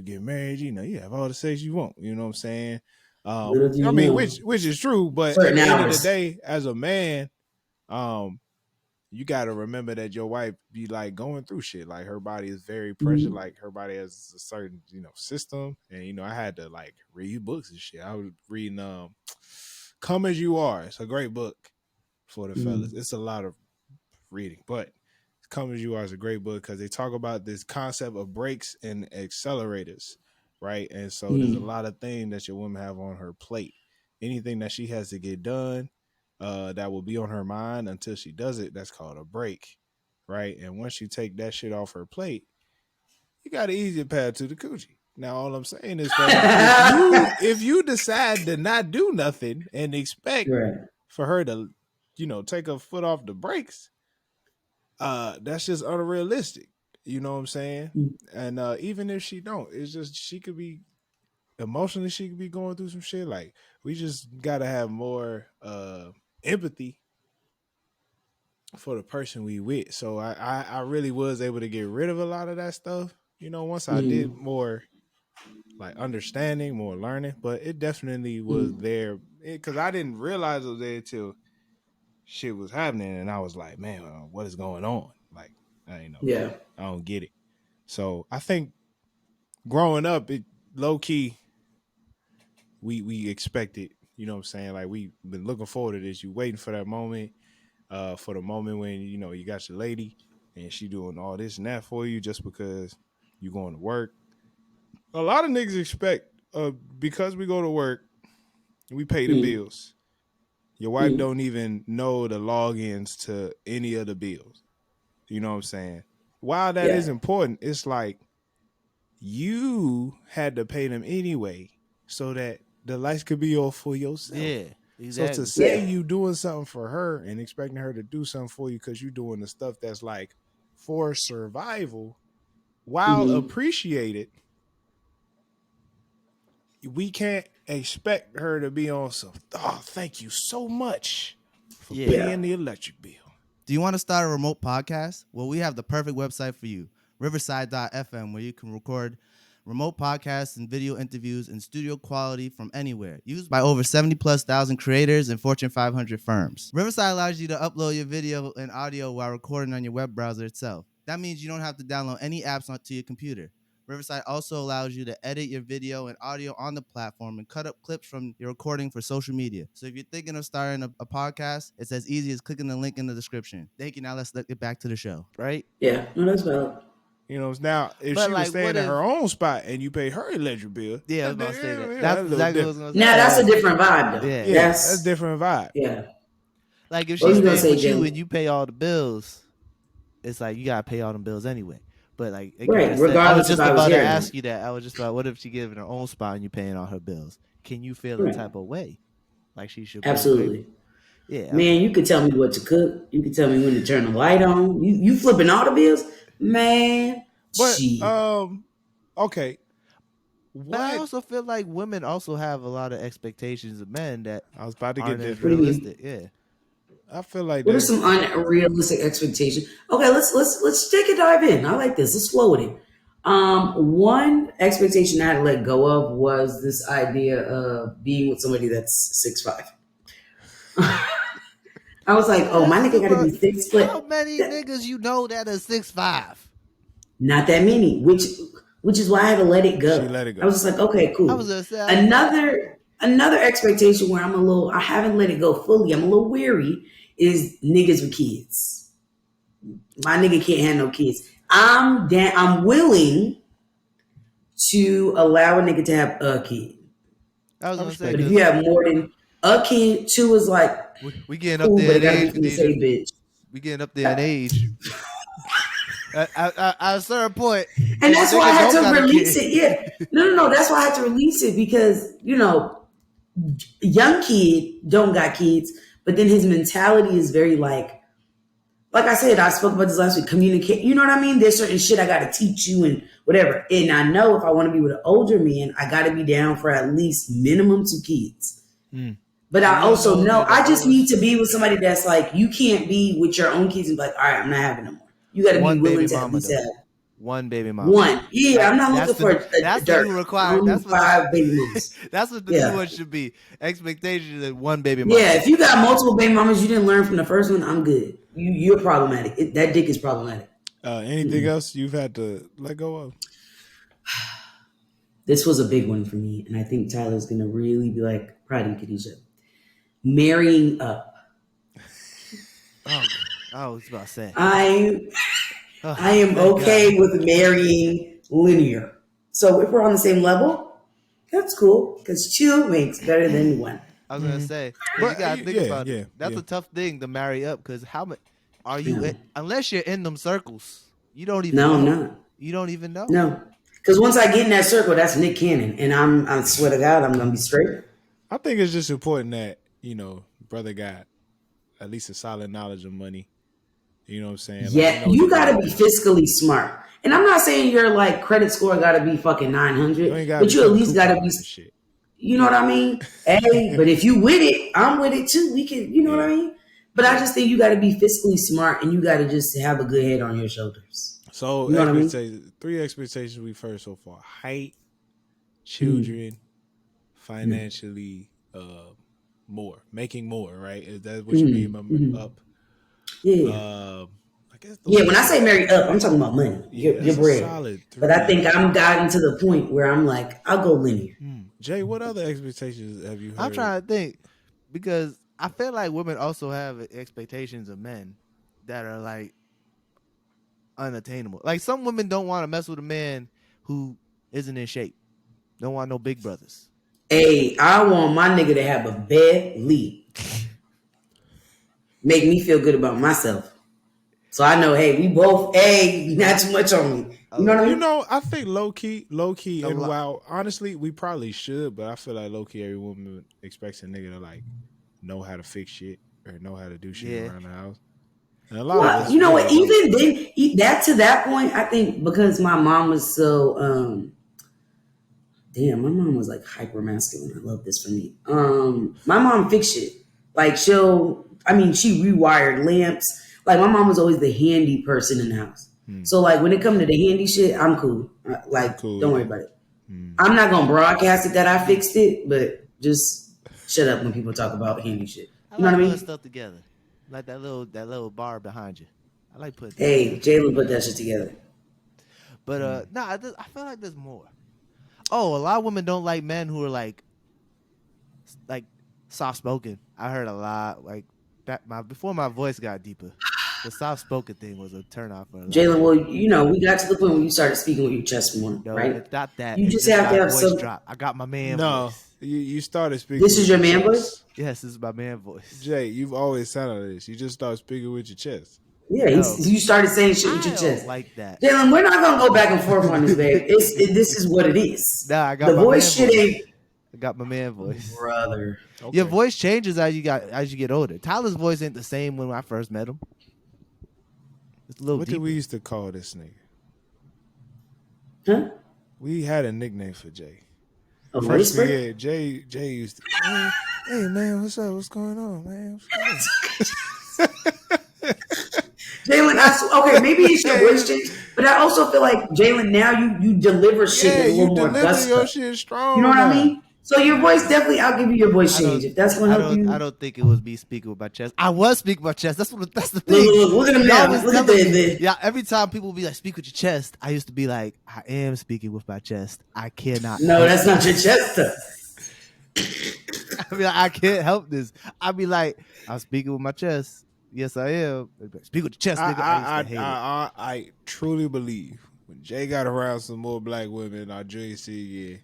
get married, you know, you have all the sex you want. You know what I'm saying? I mean, which is true, but at the end of the day, as a man, you got to remember that your wife be like going through shit. Like her body is very pressure. Like her body has a certain, you know, system. And, you know, I had to like read books and shit. I was reading Come As You Are. It's a great book for the fellas. It's a lot of reading, but Come As You Are is a great book because they talk about this concept of brakes and accelerators, right? And so there's a lot of things that your woman have on her plate. Anything that she has to get done, that will be on her mind until she does it, that's called a break, right? And once you take that shit off her plate, you got an easier path to the coochie. Now, all I'm saying is that if you decide to not do nothing and expect for her to, you know, take her foot off the brakes, that's just unrealistic. You know what I'm saying? And even if she don't, it's just she could be emotionally, she could be going through some shit. Like we just gotta have more empathy for the person we with. So I really was able to get rid of a lot of that stuff. You know, once I did more like understanding, more learning, but it definitely was there because I didn't realize it was there till shit was happening, and I was like, man, what is going on? Like, I don't get it. So I think growing up, it low key, we expected, you know what I'm saying? Like we've been looking forward to this. You waiting for that moment, for the moment when, you know, you got your lady and she doing all this and that for you just because you going to work. A lot of niggas expect, because we go to work, we pay the bills. Your wife don't even know the logins to any of the bills. You know what I'm saying? While that is important, it's like you had to pay them anyway so that the lights could be off for yourself. Yeah, exactly. So to say you doing something for her and expecting her to do something for you because you doing the stuff that's like for survival, while appreciated, we can't expect her to be on some, oh, thank you so much for paying the electric bill. Do you want to start a remote podcast? Well, we have the perfect website for you, riverside.fm, where you can record remote podcasts and video interviews in studio quality from anywhere, used by over 70,000+ creators and Fortune 500 firms. Riverside allows you to upload your video and audio while recording on your web browser itself. That means you don't have to download any apps onto your computer. Riverside also allows you to edit your video and audio on the platform and cut up clips from your recording for social media. So if you're thinking of starting a podcast, it's as easy as clicking the link in the description. Thank you. Now let's get back to the show, right? Yeah, no, that's valid. You know, now if she was staying in her own spot and you pay her electric bill, I was about to say that. That's exactly what I was going to say. Now that's a different vibe, though. Yeah, that's a different vibe. Yeah, like if she's staying with you and you pay all the bills, it's like you gotta pay all them bills anyway. But like, I was just about to ask you that. I was just about, what if she gives her own spot and you paying all her bills? Can you feel the type of way like she should? Absolutely. Yeah, man, you could tell me what to cook. You could tell me when to turn the light on. You flipping all the bills, man. But okay, But I also feel like women also have a lot of expectations of men that I was about to aren't get as different. realistic. Yeah. I feel like What are some unrealistic expectations? Okay, let's take a dive in. I like this. Let's flow with it. One expectation I had to let go of was this idea of being with somebody that's 6'5". I was like, oh, my nigga gotta be 6 foot. How many niggas you know that are 6'5"? Not that many, which is why I had to let it go. She let it go. I was just like, okay, cool. I was gonna say Another expectation where I haven't let it go fully. I'm a little weary. Is niggas with kids. My nigga can't have no kids. I'm willing to allow a nigga to have a kid. I was gonna say, but if you have more than a kid, two is like we getting cool, up there but in it gotta age. be from the same bitch. We getting up there in age. At a certain point, and that's why I had to release it. Yeah, no. That's why I had to release it because young kid don't got kids, but then his mentality is very like I said, I spoke about this last week. Communicate, you know what I mean? There's certain shit I got to teach you and whatever. And I know if I want to be with an older man, I got to be down for at least minimum 2 kids. But I also know I just need to be with somebody that's like, you can't be with your own kids and be like, all right, I'm not having no more. You got to be willing to at least have one baby mama. One. Yeah, I'm not looking for that's the new required. That's 5 baby mamas. That's what the new one should be. Expectation is 1 baby mama. Yeah, if you got multiple baby mamas, you didn't learn from the first one, I'm good. You're problematic. That dick is problematic. Anything else you've had to let go of? This was a big one for me, and I think Tyler's gonna really be like proud of you, Khadijah. Marrying up. I was about to say. I am okay with marrying linear. So if we're on the same level, that's cool because 2 makes better than 1. I was gonna say, but you gotta think about it. That's a tough thing to marry up because how much are you? Unless you're in them circles, you don't even. No, know. I'm not. You don't even know. No, because once I get in that circle, that's Nick Cannon, and I swear to God, I'm gonna be straight. I think it's just important that brother got at least a solid knowledge of money. You know what I'm saying? Yeah, you got to be fiscally smart. And I'm not saying your credit score got to be fucking 900, but you at least got to be. Shit. You know what I mean? Hey, but if you with it, I'm with it too. We can, you know what I mean? But I just think you got to be fiscally smart and you got to just have a good head on your shoulders. So, you know what I mean? 3 expectations we've heard so far: height, children, financially, making more. Right? Is that what you mean by up? Yeah. I guess when I say marry up, I'm talking about money. Your bread. Solid 3. But I think I'm gotten to the point where I'm like, I'll go linear. Jay, what other expectations have you heard? I'm trying to think because I feel like women also have expectations of men that are like unattainable. Like some women don't want to mess with a man who isn't in shape. Don't want no big brothers. Hey, I want my nigga to have a belly. Make me feel good about myself. So I know, hey, we both, not too much on me. You know what I mean? I think low key, and while honestly, we probably should, but I feel like low key, every woman expects a nigga to know how to fix shit or know how to do shit around the house. And a lot of us, you know what? Even then, to that point, I think because my mom was so, my mom was like hyper masculine. I love this for me. My mom fixed shit. She rewired lamps. Like my mom was always the handy person in the house. So when it comes to the handy shit, I'm cool. Don't worry about it. I'm not gonna broadcast it that I fixed it, but just shut up when people talk about handy shit. You know what I mean? Stuff together, like that little bar behind you. I like putting. Hey, Jalen put that shit together. But I feel like there's more. Oh, a lot of women don't like men who are like soft spoken. I heard a lot before my voice got deeper. The soft spoken thing was a turnoff for Jalen. Well, we got to the point where you started speaking with your chest more, right? It's not that. You just have to have some drop. I got my man voice. You started speaking. This is your man voice? Yes, this is my man voice. Jay, you've always sounded like this. You just started speaking with your chest. Yeah, you started saying shit with your chest. Like that. Jalen, we're not gonna go back and forth on this, babe. This is what it is. Nah, I got the voice shit ain't. I got my man voice, brother. Okay. Your voice changes as you get older. Tyler's voice ain't the same when I first met him. It's a little. What did we used to call this nigga? Huh? We had a nickname for Jay. A freshman whisper? year, Jay used to, hey man, what's up? What's going on, man? Jalen, okay, maybe it's your voice change, but I also feel like Jalen, now you deliver shit with a little more gusto. Your shit strong. You know what now. I mean? So your voice definitely, I'll give you your voice change if that's going to help you. I don't think it was me speaking with my chest. I was speaking with my chest. That's the thing. Look at him now. Look at the. Yeah, every time people be like, speak with your chest, I used to be like, I am speaking with my chest. I cannot. No, that's not your chest though. I be like, I can't help this. I be like, I'm speaking with my chest. Yes, I am. Speak with your chest, nigga. I truly believe when Jay got around some more black women in our junior year,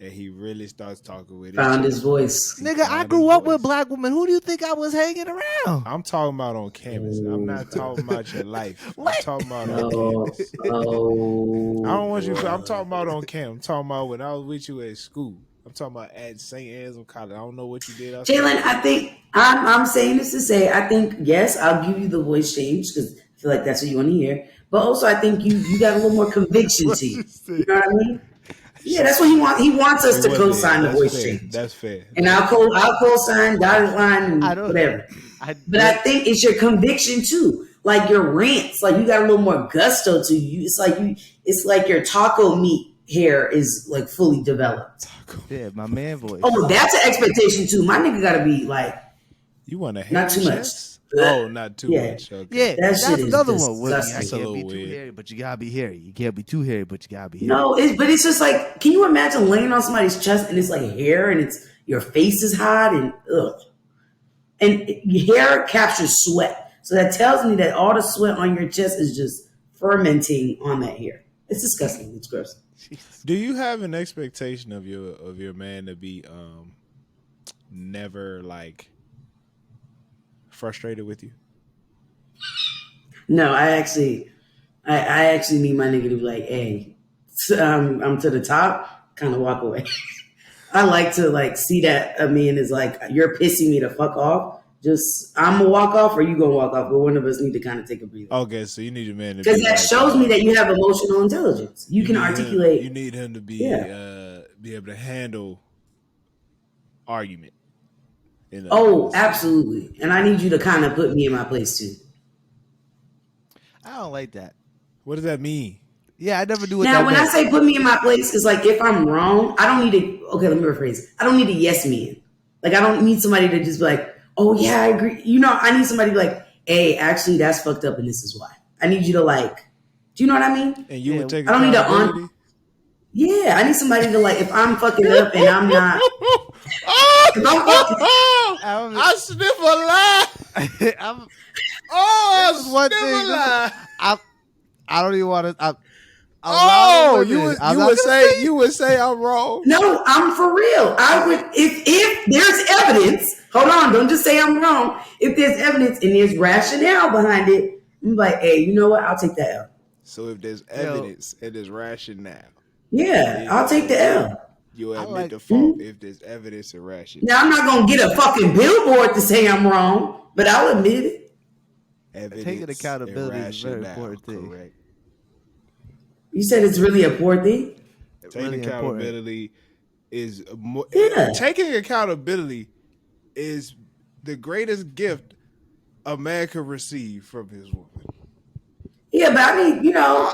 and he really starts talking with found his voice. Nigga, I grew up with black women. Who do you think I was hanging around? I'm talking about on campus. I'm not talking about your life. I'm talking about on campus. I don't want you. I'm talking about on campus. I'm talking about when I was with you at school. I'm talking about at St. Anselm College. I don't know what you did. Jalen, I think I'm saying this to say, I think, yes, I'll give you the voice change because I feel like that's what you want to hear. But also, I think you got a little more conviction to you. You know what I mean? Yeah, that's what he wants. He wants us to co-sign the voice change. That's fair. And I'll co-sign dotted line and whatever. But I think it's your conviction too. Like your rants, like you got a little more gusto to you. It's like your taco meat hair is like fully developed. Yeah, my man voice. Oh, that's an expectation too. My nigga gotta be like, you want to not too much. Oh, not too much. Okay. Yeah, that's another one. That's I can't be too hairy, but you gotta be hairy. You can't be too hairy, but you gotta be hairy. No, but it's just like, can you imagine laying on somebody's chest and it's like hair and it's your face is hot and ugh. And your hair captures sweat. So that tells me that all the sweat on your chest is just fermenting on that hair. It's disgusting. It's gross. Do you have an expectation of your man to be never like frustrated with you? No, I actually need my nigga to be like, hey, I'm to the top, kind of walk away. I like to like see that a man is like, you're pissing me to fuck off. Just I'm gonna walk off or you gonna walk off, but one of us need to kind of take a breather. Okay, so you need your man to because that like, shows me that you have emotional intelligence. You can articulate. You need him to be able to handle argument. Oh, absolutely. And I need you to kind of put me in my place too. I don't like that. What does that mean? Yeah, I never do it. Now, when I say put me in my place, it's like if I'm wrong, I don't need to. Okay, let me rephrase. I don't need a yes man. Like I don't need somebody to just be like, oh yeah, I agree. You know, I need somebody to be like, hey, actually, that's fucked up, and this is why. I need you to like. Do you know what I mean? And you would take. I don't need to. Yeah, I need somebody to like. If I'm fucking up and I'm not. I sniff a lie. That's one thing. I don't even want to. You would say I'm wrong. No, I'm for real. I would if there's evidence. Hold on, don't just say I'm wrong. If there's evidence and there's rationale behind it, I'm like, hey, you know what? I'll take that L. So if there's evidence and there's rationale, yeah, I'll take the L. You admit the fault if there's evidence and rationale. Now I'm not gonna get a fucking billboard to say I'm wrong, but I'll admit it. Taking accountability is a very important thing. Correct. You said it's really a poor thing? Taking really accountability is more. Yeah. Taking accountability is the greatest gift a man can receive from his woman. Yeah, but I mean, you know,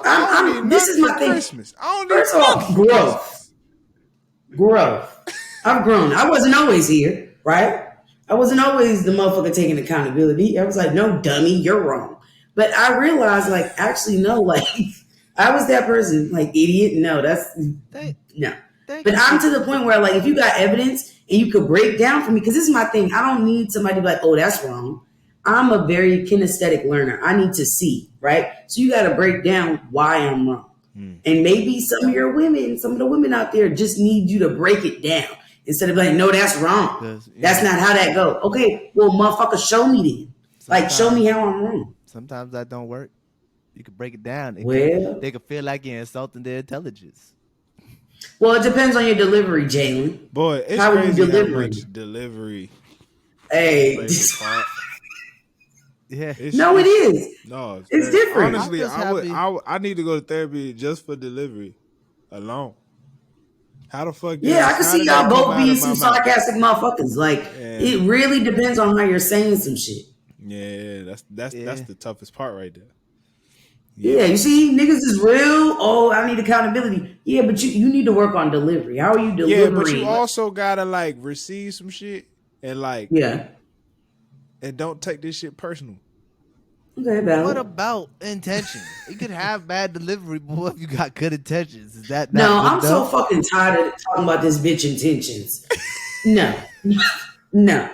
this is my thing. Christmas. I don't First of all, growth. I've grown. I wasn't always here, right? I wasn't always the motherfucker taking accountability. I was like, no, dummy, you're wrong. But I realized, like, actually, no, like, I was that person, like, idiot. No, no. But I'm to the point where, like, if you got evidence and you could break down for me, because this is my thing. I don't need somebody to be like, oh, that's wrong. I'm a very kinesthetic learner. I need to see, right? So you got to break down why I'm wrong. And maybe some of the women out there just need you to break it down instead of like, no, that's wrong. That's not how that goes. Okay, well, motherfucker, show me then. Like, show me how I'm wrong. Sometimes that don't work. You can break it down. They can feel like you're insulting their intelligence. Well, it depends on your delivery, Jalen. Boy, it's how crazy you how much delivery. Hey. Yeah. No, it is. No, it's different. Honestly, I need to go to therapy just for delivery alone. How the fuck? Yeah, I can see y'all both being some sarcastic motherfuckers. Like it really depends on how you're saying some shit. Yeah, that's the toughest part right there. Yeah, you see, niggas is real. Oh, I need accountability. Yeah, but you need to work on delivery. How are you delivering? Yeah, but you also gotta like receive some shit and like and don't take this shit personal. Okay, valid. What about intention? You could have bad delivery, but what if you got good intentions? Is that no? Not I'm so fucking tired of talking about this bitch intentions. No.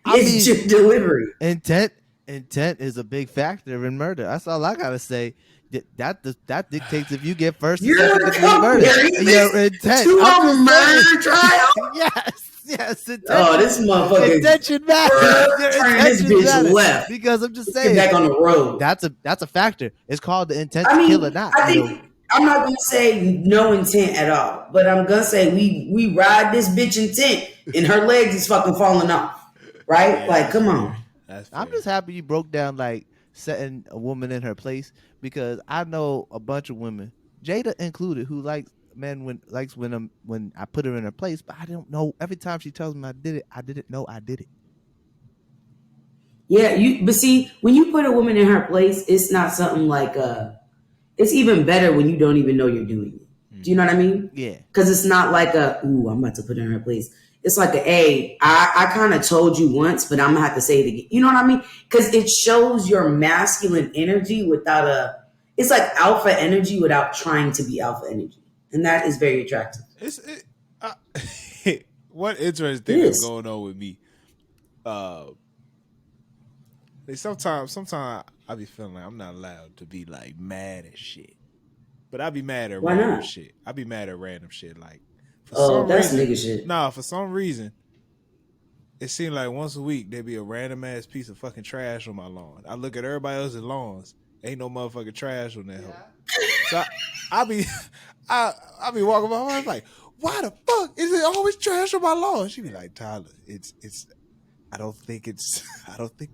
It's just delivery. Intent is a big factor in murder. That's all I gotta say. That dictates if you get first or second degree murder. Your intent to a murder trial. Yes. Intention. Oh, this motherfucker. Intention matters. Turn this bitch left because I'm just saying. Get back on the road. That's a factor. It's called the intent to kill or not. I think I'm not gonna say no intent at all, but I'm gonna say we ride this bitch intent and her legs is fucking falling off. Right? Yeah, like, come on. I'm just happy you broke down like setting a woman in her place, because I know a bunch of women, Jada included, who likes men when I put her in her place, but I don't know. Every time she tells me I did it, I didn't know I did it. Yeah, but see, when you put a woman in her place, it's not something like it's even better when you don't even know you're doing it. Do you know what I mean? Yeah. Because it's not like I'm about to put her in her place. It's like I kind of told you once, but I'm gonna have to say it again. You know what I mean? Because it shows your masculine energy without it's like alpha energy without trying to be alpha energy. And that is very attractive. What interesting thing is going on with me? Sometimes I be feeling like I'm not allowed to be like mad at shit, but I be mad at random shit. I be mad at random shit. Like, that's nigga shit. Nah, for some reason, it seems like once a week there be a random ass piece of fucking trash on my lawn. I look at everybody else's lawns, ain't no motherfucking trash on that hoe. So I be walking by, I was like, why the fuck is it always trash on my lawn? She be like, Tyler, it's. I don't think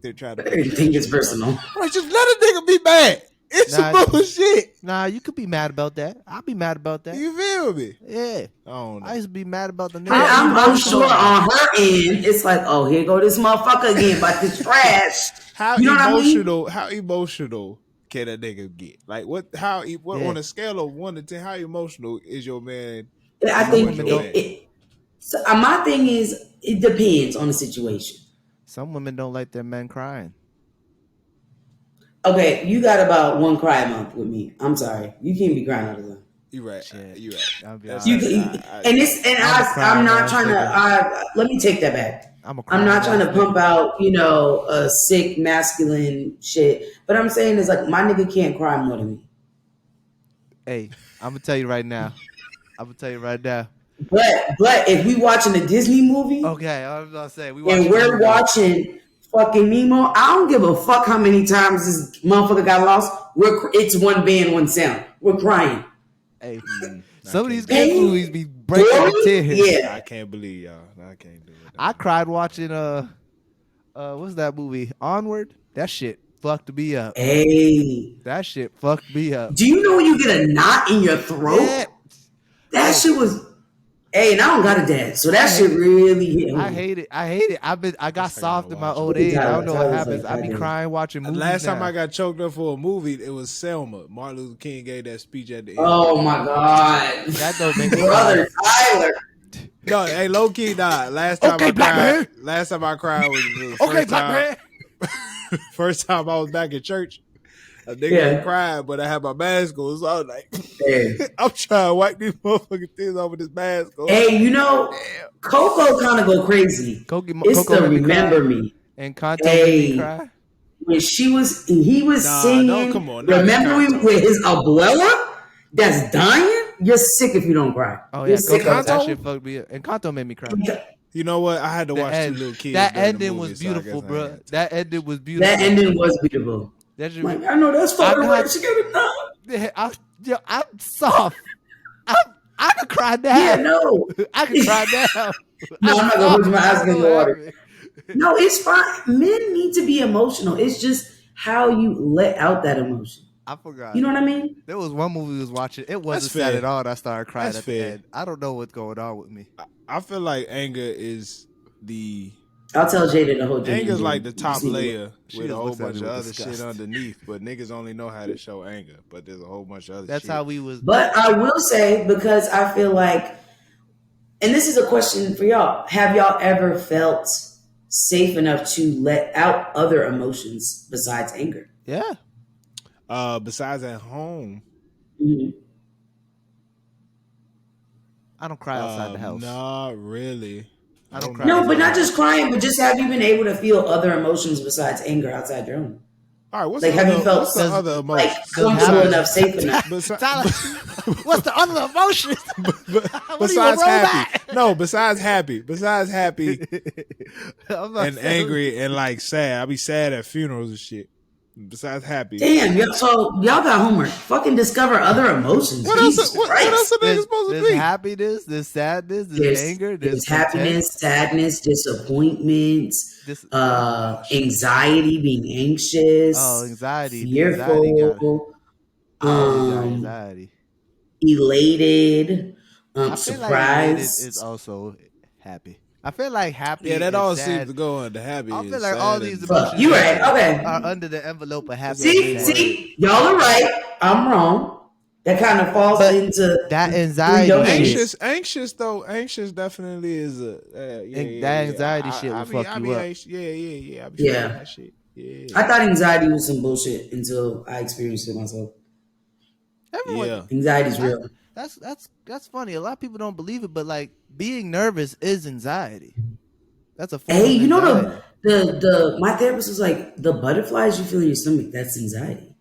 they're trying to. I think it's personal. Right, just let a nigga be mad. It's some bullshit. Nah, you could be mad about that. I'll be mad about that. You feel me? Yeah. I used to be mad about the nigga. I'm sure on her end, it's like, oh, here go this motherfucker again about this trash. How emotional can a nigga get? Like what on a scale of 1 to 10, how emotional is your man? I think my thing is it depends on the situation. Some women don't like their men crying. Okay, you got about one cry a month with me. I'm sorry, you can't be crying all the time. You right. You right. I'm not trying to. Let me take that back. I'm not trying to pump out, a sick masculine shit. But I'm saying is like my nigga can't cry more than me. Hey, I'm gonna tell you right now. But if we watching a Disney movie, okay, I was gonna say we're watching fucking Nemo. I don't give a fuck how many times this motherfucker got lost. It's one band, one sound. We're crying. Hey, some of these good movies be breaking the tears. Yeah, I can't believe y'all. I can't do it. I cried watching what's that movie? Onward. That shit fucked me up. Hey, that shit fucked me up. Do you know when you get a knot in your throat? Yeah. That shit was. Hey, and I don't got a dad, so that shit really hit me. I hate it. I got soft in my old age. I don't know what happens. I be crying watching movies. Last time I got choked up for a movie, it was Selma. Martin Luther King gave that speech at the end. Oh my god, that don't make me brother Tyler. No, hey, low key, nah. Last time I cried was the first time. First time I was back in church. A nigga cried, but I had my mask on, so I was like, I'm trying to wipe these motherfucking things off with this mask on. Hey, Coco kind of go crazy. It's the Remember Me. And Kanto made me cry. When he was singing, no, come on, Remember Me with his abuela that's dying, you're sick if you don't cry. Oh, yeah, that shit fucked me up. And Kanto made me cry. You know what? I had to watch Two Little Kids. That ending was beautiful, bro. That ending was beautiful. That ending was beautiful. Like, I know that's fucking right. She got it done. I'm soft. I can cry now. Yeah, no. I can cry now. No, I'm not going to put my eyes in the water. No, it's fine. Men need to be emotional. It's just how you let out that emotion. I forgot. You know what I mean? There was one movie we was watching. It wasn't That's sad fair. at all. And I started crying That's at fair. the end. I don't know what's going on with me. I feel like anger is the I'll tell Jada to hold your anger's hand, like Jada. the You top see what- layer She with a just whole looks at bunch me of with other shit disgust. underneath. But niggas only know how to show anger. But there's a whole bunch of other That's shit. how we was. But I will say, because I feel like, and this is a question for y'all, have y'all ever felt safe enough to let out other emotions besides anger? Yeah. Besides at home, Mhm. I don't cry outside the house. Not really. I don't cry. No, but not just crying, but just have you been able to feel other emotions besides anger outside your own? All right, what's Like, the have other, you felt what's the other like emotions? comfortable enough, safe enough? Tyler, what's the other emotion? Besides happy. No, besides happy. Besides happy and angry and like sad. I be sad at funerals and shit. Besides happy. Damn, so y'all got homework. Fucking discover other emotions. What Jesus else? Christ. What else are niggas supposed to There's be? happiness, there's sadness, there's anger, There's content. happiness, sadness, disappointment, anxiety, being anxious. Oh, anxiety. Fearful. Anxiety. Elated. I feel Surprised. like elated is also happy. I feel like happy. Yeah, that and all sad. seems to go under happy. I feel and like sad all and- these Fuck, emotions you right. Okay. are under the envelope of happy. See, y'all are right. I'm wrong. That kind of falls into that anxiety. Anxious though. Anxious definitely is a that anxiety shit will fuck you up. Anxious. Yeah. I be feeling that shit. Yeah. I thought anxiety was some bullshit until I experienced it myself. Everyone, Anxiety's real. That's funny. A lot of people don't believe it, but like being nervous is anxiety. That's a form Hey, of you know anxiety. the my therapist was like, the butterflies you feel in your stomach, that's anxiety.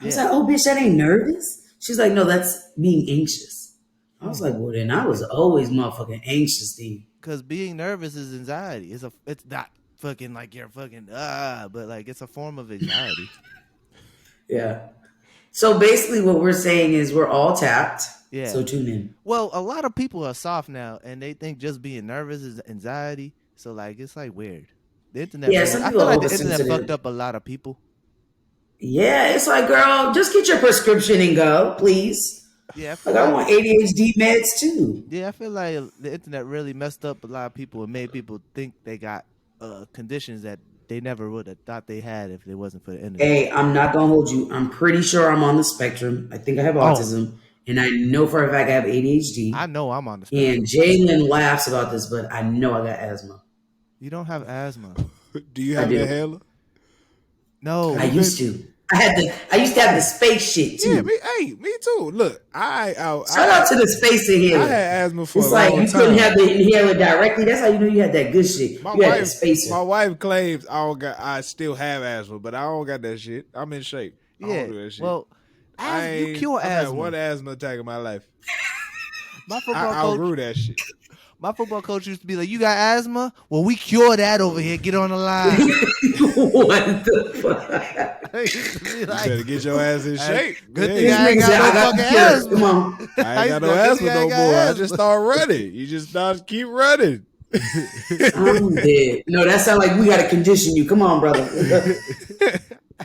I was like, oh bitch, that ain't nervous. She's like, no, that's being anxious. I was like, well then I was always motherfucking anxious then. Because being nervous is anxiety. It's not fucking like you're fucking but like it's a form of anxiety. Yeah. So basically what we're saying is we're all tapped. Yeah. So tune in. Well, a lot of people are soft now and they think just being nervous is anxiety. So like it's like weird. The internet, Yeah, some I people feel are like the internet oversensitive. fucked up a lot of people. Yeah, it's like, girl, just get your prescription and go, please. Yeah, I want ADHD meds too. Yeah, I feel like the internet really messed up a lot of people and made people think they got conditions that they never would have thought they had if it wasn't for the internet. Hey, I'm not gonna hold you. I'm pretty sure I'm on the spectrum. I think I have autism, and I know for a fact I have ADHD. I know I'm on the spectrum. And Jalen laughs about this, but I know I got asthma. You don't have asthma. Do you have an inhaler? No, I used to. I used to have the space shit too. Yeah, me too. Look, shout out to the space inhaler. I had asthma for it's a like long you time. couldn't have the inhaler directly. That's how you know you had that good shit. My you had the spacer. My wife claims I still have asthma, but I don't got that shit. I'm in shape. I don't do that shit. Well, you cure I've asthma. had one asthma attack in my life. My football I coach outgrew that shit. My football coach used to be like, "You got asthma? Well, we cure that over here. Get on the line." What the fuck? You better get your ass in shape. Good thing I ain't got no fucking asthma. Come on. I ain't got no asthma no more. I just start running. You just start keep running. I'm dead. No, that sounds like we got to condition you. Come on, brother.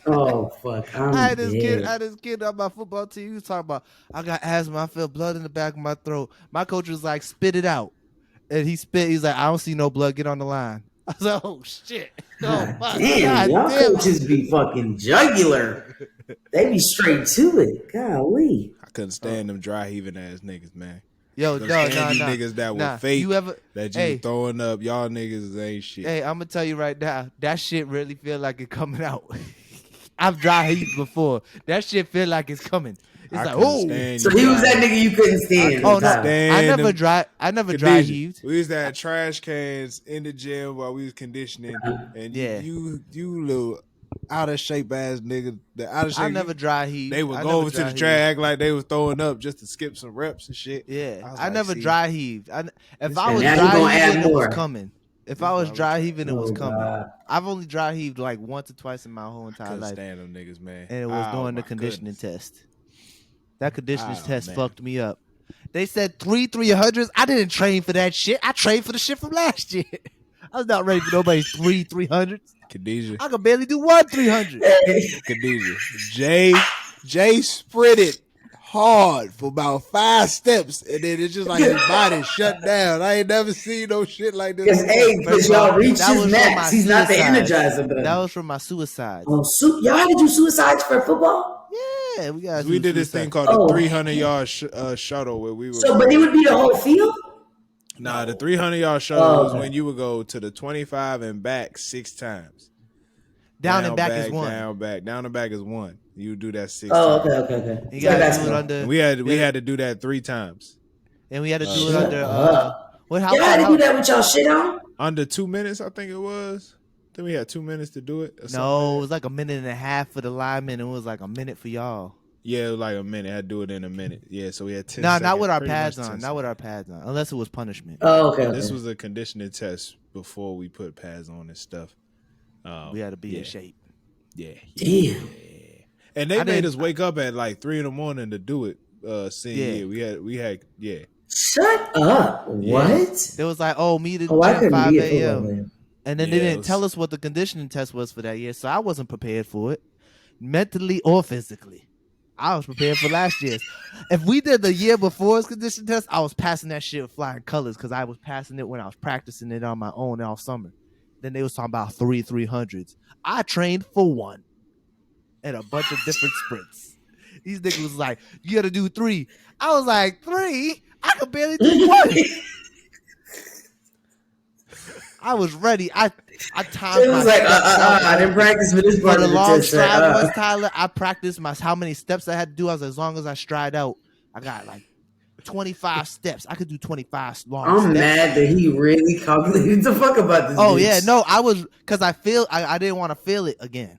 Oh fuck! I had this kid on my football team. He was talking about, I got asthma. I feel blood in the back of my throat. My coach was like, spit it out. And he spit. He's like, I don't see no blood. Get on the line. I was like, oh shit. Damn, y'all coaches be fucking jugular. They be straight to it. Golly. I couldn't stand them dry heaving ass niggas, man. Yo, Those niggas that were fake, that you throwing up, y'all niggas ain't shit. Hey, I'm gonna tell you right now, that shit really feel like it coming out. I've dry heaved before. That shit feel like it's coming. It's like, oh. So he was that nigga you couldn't stand. Oh no, I never dry heaved. We used to have trash cans in the gym while we was conditioning, and you little out of shape ass nigga. The out of shape. I never dry heaved. They would go over to the trash, act like they was throwing up just to skip some reps and shit. Yeah, I never dry heaved. If I was dry heaving, it was coming. If I was dry heaving, it was coming. God. I've only dry heaved like once or twice in my whole entire life. Stand them niggas, man. And it was during the conditioning test. That conditioning test fucked me up. They said 300s. I didn't train for that shit. I trained for the shit from last year. I was not ready for nobody's 300s. Khadijah. I could barely do 1 300. Khadijah. Jay sprinted hard for about 5 steps, and then it's just like his body shut down. I ain't never seen no shit like this. Because y'all reached his max. He's not the energizer bunny. That was from my suicides. Oh, y'all had to do suicides for football? Yeah, we did this thing called the 300-yard shuttle where we were. So, but it would be the whole field? Nah, the 300-yard shuttle was when you would go to the 25 and back 6 times. Down and back is 1. Down and back is 1. You do that 6 times. Okay. You gotta do it under. We had to do that 3 times. And we had to do it under. Y'all had to do that with y'all shit on? Under 2 minutes, I think it was. Then we had 2 minutes to do it. No, it was like a minute and a half for the linemen. It was like a minute for y'all. Yeah, it was like a minute. I had to do it in a minute. Yeah, so we had 10 Nah, seconds. not with our pads on. Not with our pads on. Unless it was punishment. Oh, okay. This was a conditioning test before we put pads on and stuff. We had to be in shape. Yeah. Damn. And they made us wake up at like 3 a.m. to do it. Senior year. We had. Shut up. What? It was like, meet at 5 a.m. And then they didn't tell us what the conditioning test was for that year, so I wasn't prepared for it, mentally or physically. I was prepared for last year's. If we did the year before's conditioning test, I was passing that shit with flying colors because I was passing it when I was practicing it on my own all summer. Then they was talking about 300s. I trained for 1 and a bunch of different sprints. These niggas was like, you got to do 3. I was like, 3? I could barely do 1. I was ready. I timed it was my like, steps I didn't practice for this part for of the the long test. stride was, Tyler, I practiced how many steps I had to do. I was as long as I stride out. I got like 25 steps. I could do 25 long steps. I'm mad that he really calculated the fuck about this. Oh, yeah. No, I was, because I didn't want to feel it again,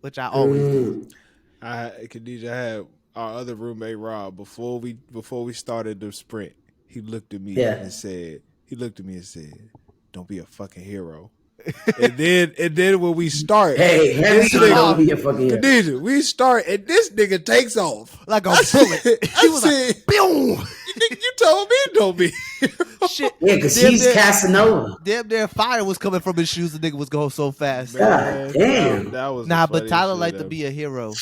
which I always do. Khadijah, I had our other roommate, Rob, before we started the sprint, he looked at me and said, don't be a fucking hero. and then when we start, don't be a fucking hero. Khadijah, we start and this nigga takes off like a bullet. He was like, boom. You told me don't be. Shit. Yeah, because he's Casanova. Damn near fire was coming from his shoes. The nigga was going so fast. God damn. That was but Tyler liked to be a hero.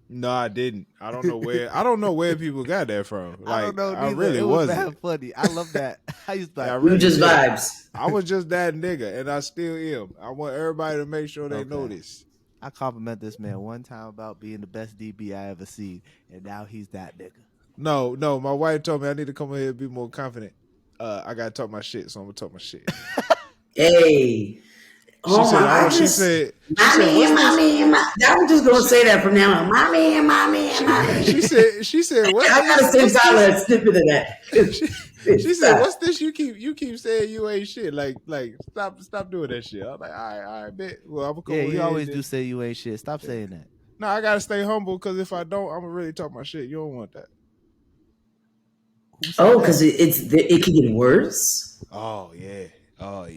No, I didn't. I don't know where people got that from. Like, I don't know. I really it was wasn't. that funny. I love that. I used to like, we were just vibes. I was just that nigga, and I still am. I want everybody to make sure they know this. I compliment this man one time about being the best DB I ever seen, and now he's that nigga. No. My wife told me I need to come here and be more confident. I gotta talk my shit, so I'm gonna talk my shit. Hey. She said, mommy. I'm just gonna say that from now on. Mommy. She said, what? I gotta send Tyler a snippet of that. She said, "What's this? You keep saying you ain't shit. Like stop doing that shit." I'm like, all right, bet. Well, I'm gonna you always do say you ain't shit. Stop saying that. No, I gotta stay humble because if I don't, I'm gonna really talk my shit. You don't want that. Because it can get worse. Oh yeah. Oh,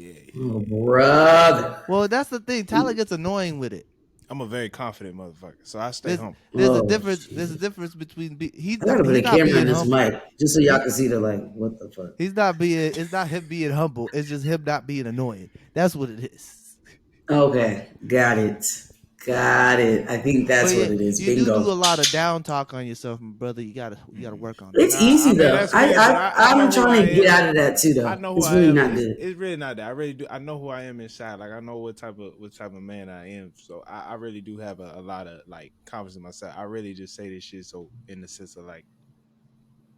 brother. Well, that's the thing. Tyler gets annoying with it. I'm a very confident motherfucker, so I stay humble. There's a difference. There's a difference between he's I gotta put a camera in this humble. mic just so y'all can see the what the fuck. He's not being. It's not him being humble. It's just him not being annoying. That's what it is. Okay, got it. I think that's what it is. You do a lot of down talk on yourself, my brother. You gotta work on it. It's easy though. I'm trying to get out of that too though. I know who it's I really am. Not good. It's really not that. I really do. I know who I am inside. Like I know what type of man I am. So I really do have a lot of like confidence in myself. I really just say this shit so in the sense of like,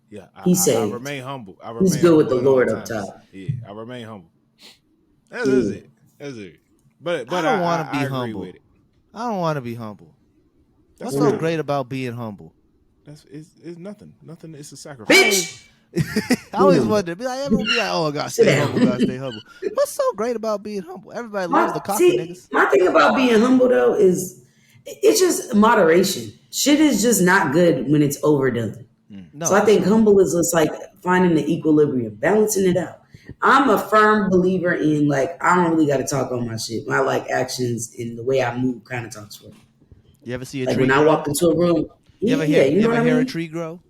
yeah, I remain humble. He's good with the Lord up top. Yeah, I remain humble. That's it. But I don't want to be humble. Agree with it. I don't want to be humble. What's so great about being humble? It's nothing. Nothing. It's a sacrifice. Bitch. I always wonder. Everyone be like, "Oh, I gotta stay humble. Gotta stay humble." What's so great about being humble? Everybody loves the cocky niggas. My thing about being humble though is it's just moderation. Shit is just not good when it's overdone. No, so I think humble is just like finding the equilibrium, balancing it out. I'm a firm believer in like I don't really got to talk on my shit. My like actions and the way I move kind of talks for me. You ever see a like tree? When I walk into a room, you ever hear a tree grow?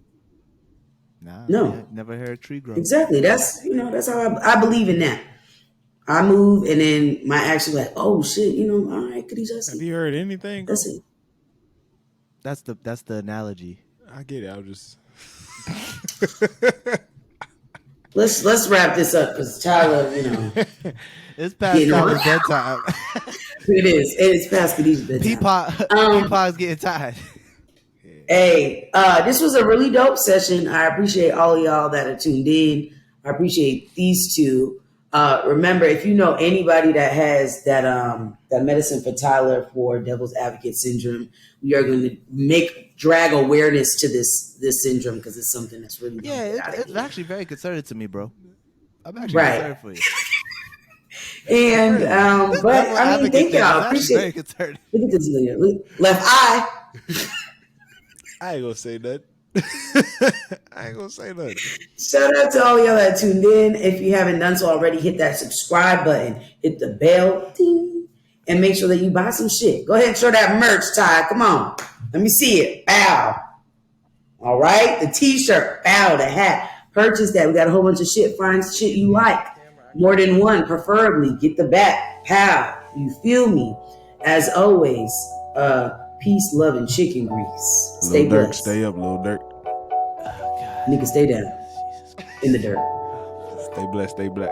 Nah, no, never heard a tree grow. Exactly. That's how I believe in that. I move and then my action like, oh shit, all right, could he just? Have you heard anything? That's it. That's the analogy. I get it. I'll just. Let's wrap this up because Tyler, It's past Tyler's bedtime. It is. It's past Khadijah's bedtime. Peapod's getting tired. Hey, this was a really dope session. I appreciate all of y'all that are tuned in. I appreciate these two. Remember, if you know anybody that has that medicine for Tyler for Devil's Advocate syndrome, we are going to drag awareness to this syndrome because it's something that's really it's actually very concerning to me, bro. I'm actually concerned for you. And but I mean, thank y'all. Appreciate it. Look at this nigga. Left eye. I ain't gonna say that. I ain't gonna say nothing. Shout out to all y'all that tuned in. If you haven't done so already, hit that subscribe button, hit the bell, ding, and make sure that you buy some shit. Go ahead and show that merch, Ty. Come on. Let me see it. Bow. All right? The t-shirt. Bow. The hat. Purchase that. We got a whole bunch of shit. Find shit you like. More than one, preferably. Get the bat. Pow. You feel me? As always, peace, love, and chicken grease. Stay Lil Durk, blessed. stay up, Lil Durk. Nigga, stay down. In the dirt. Stay blessed, stay black.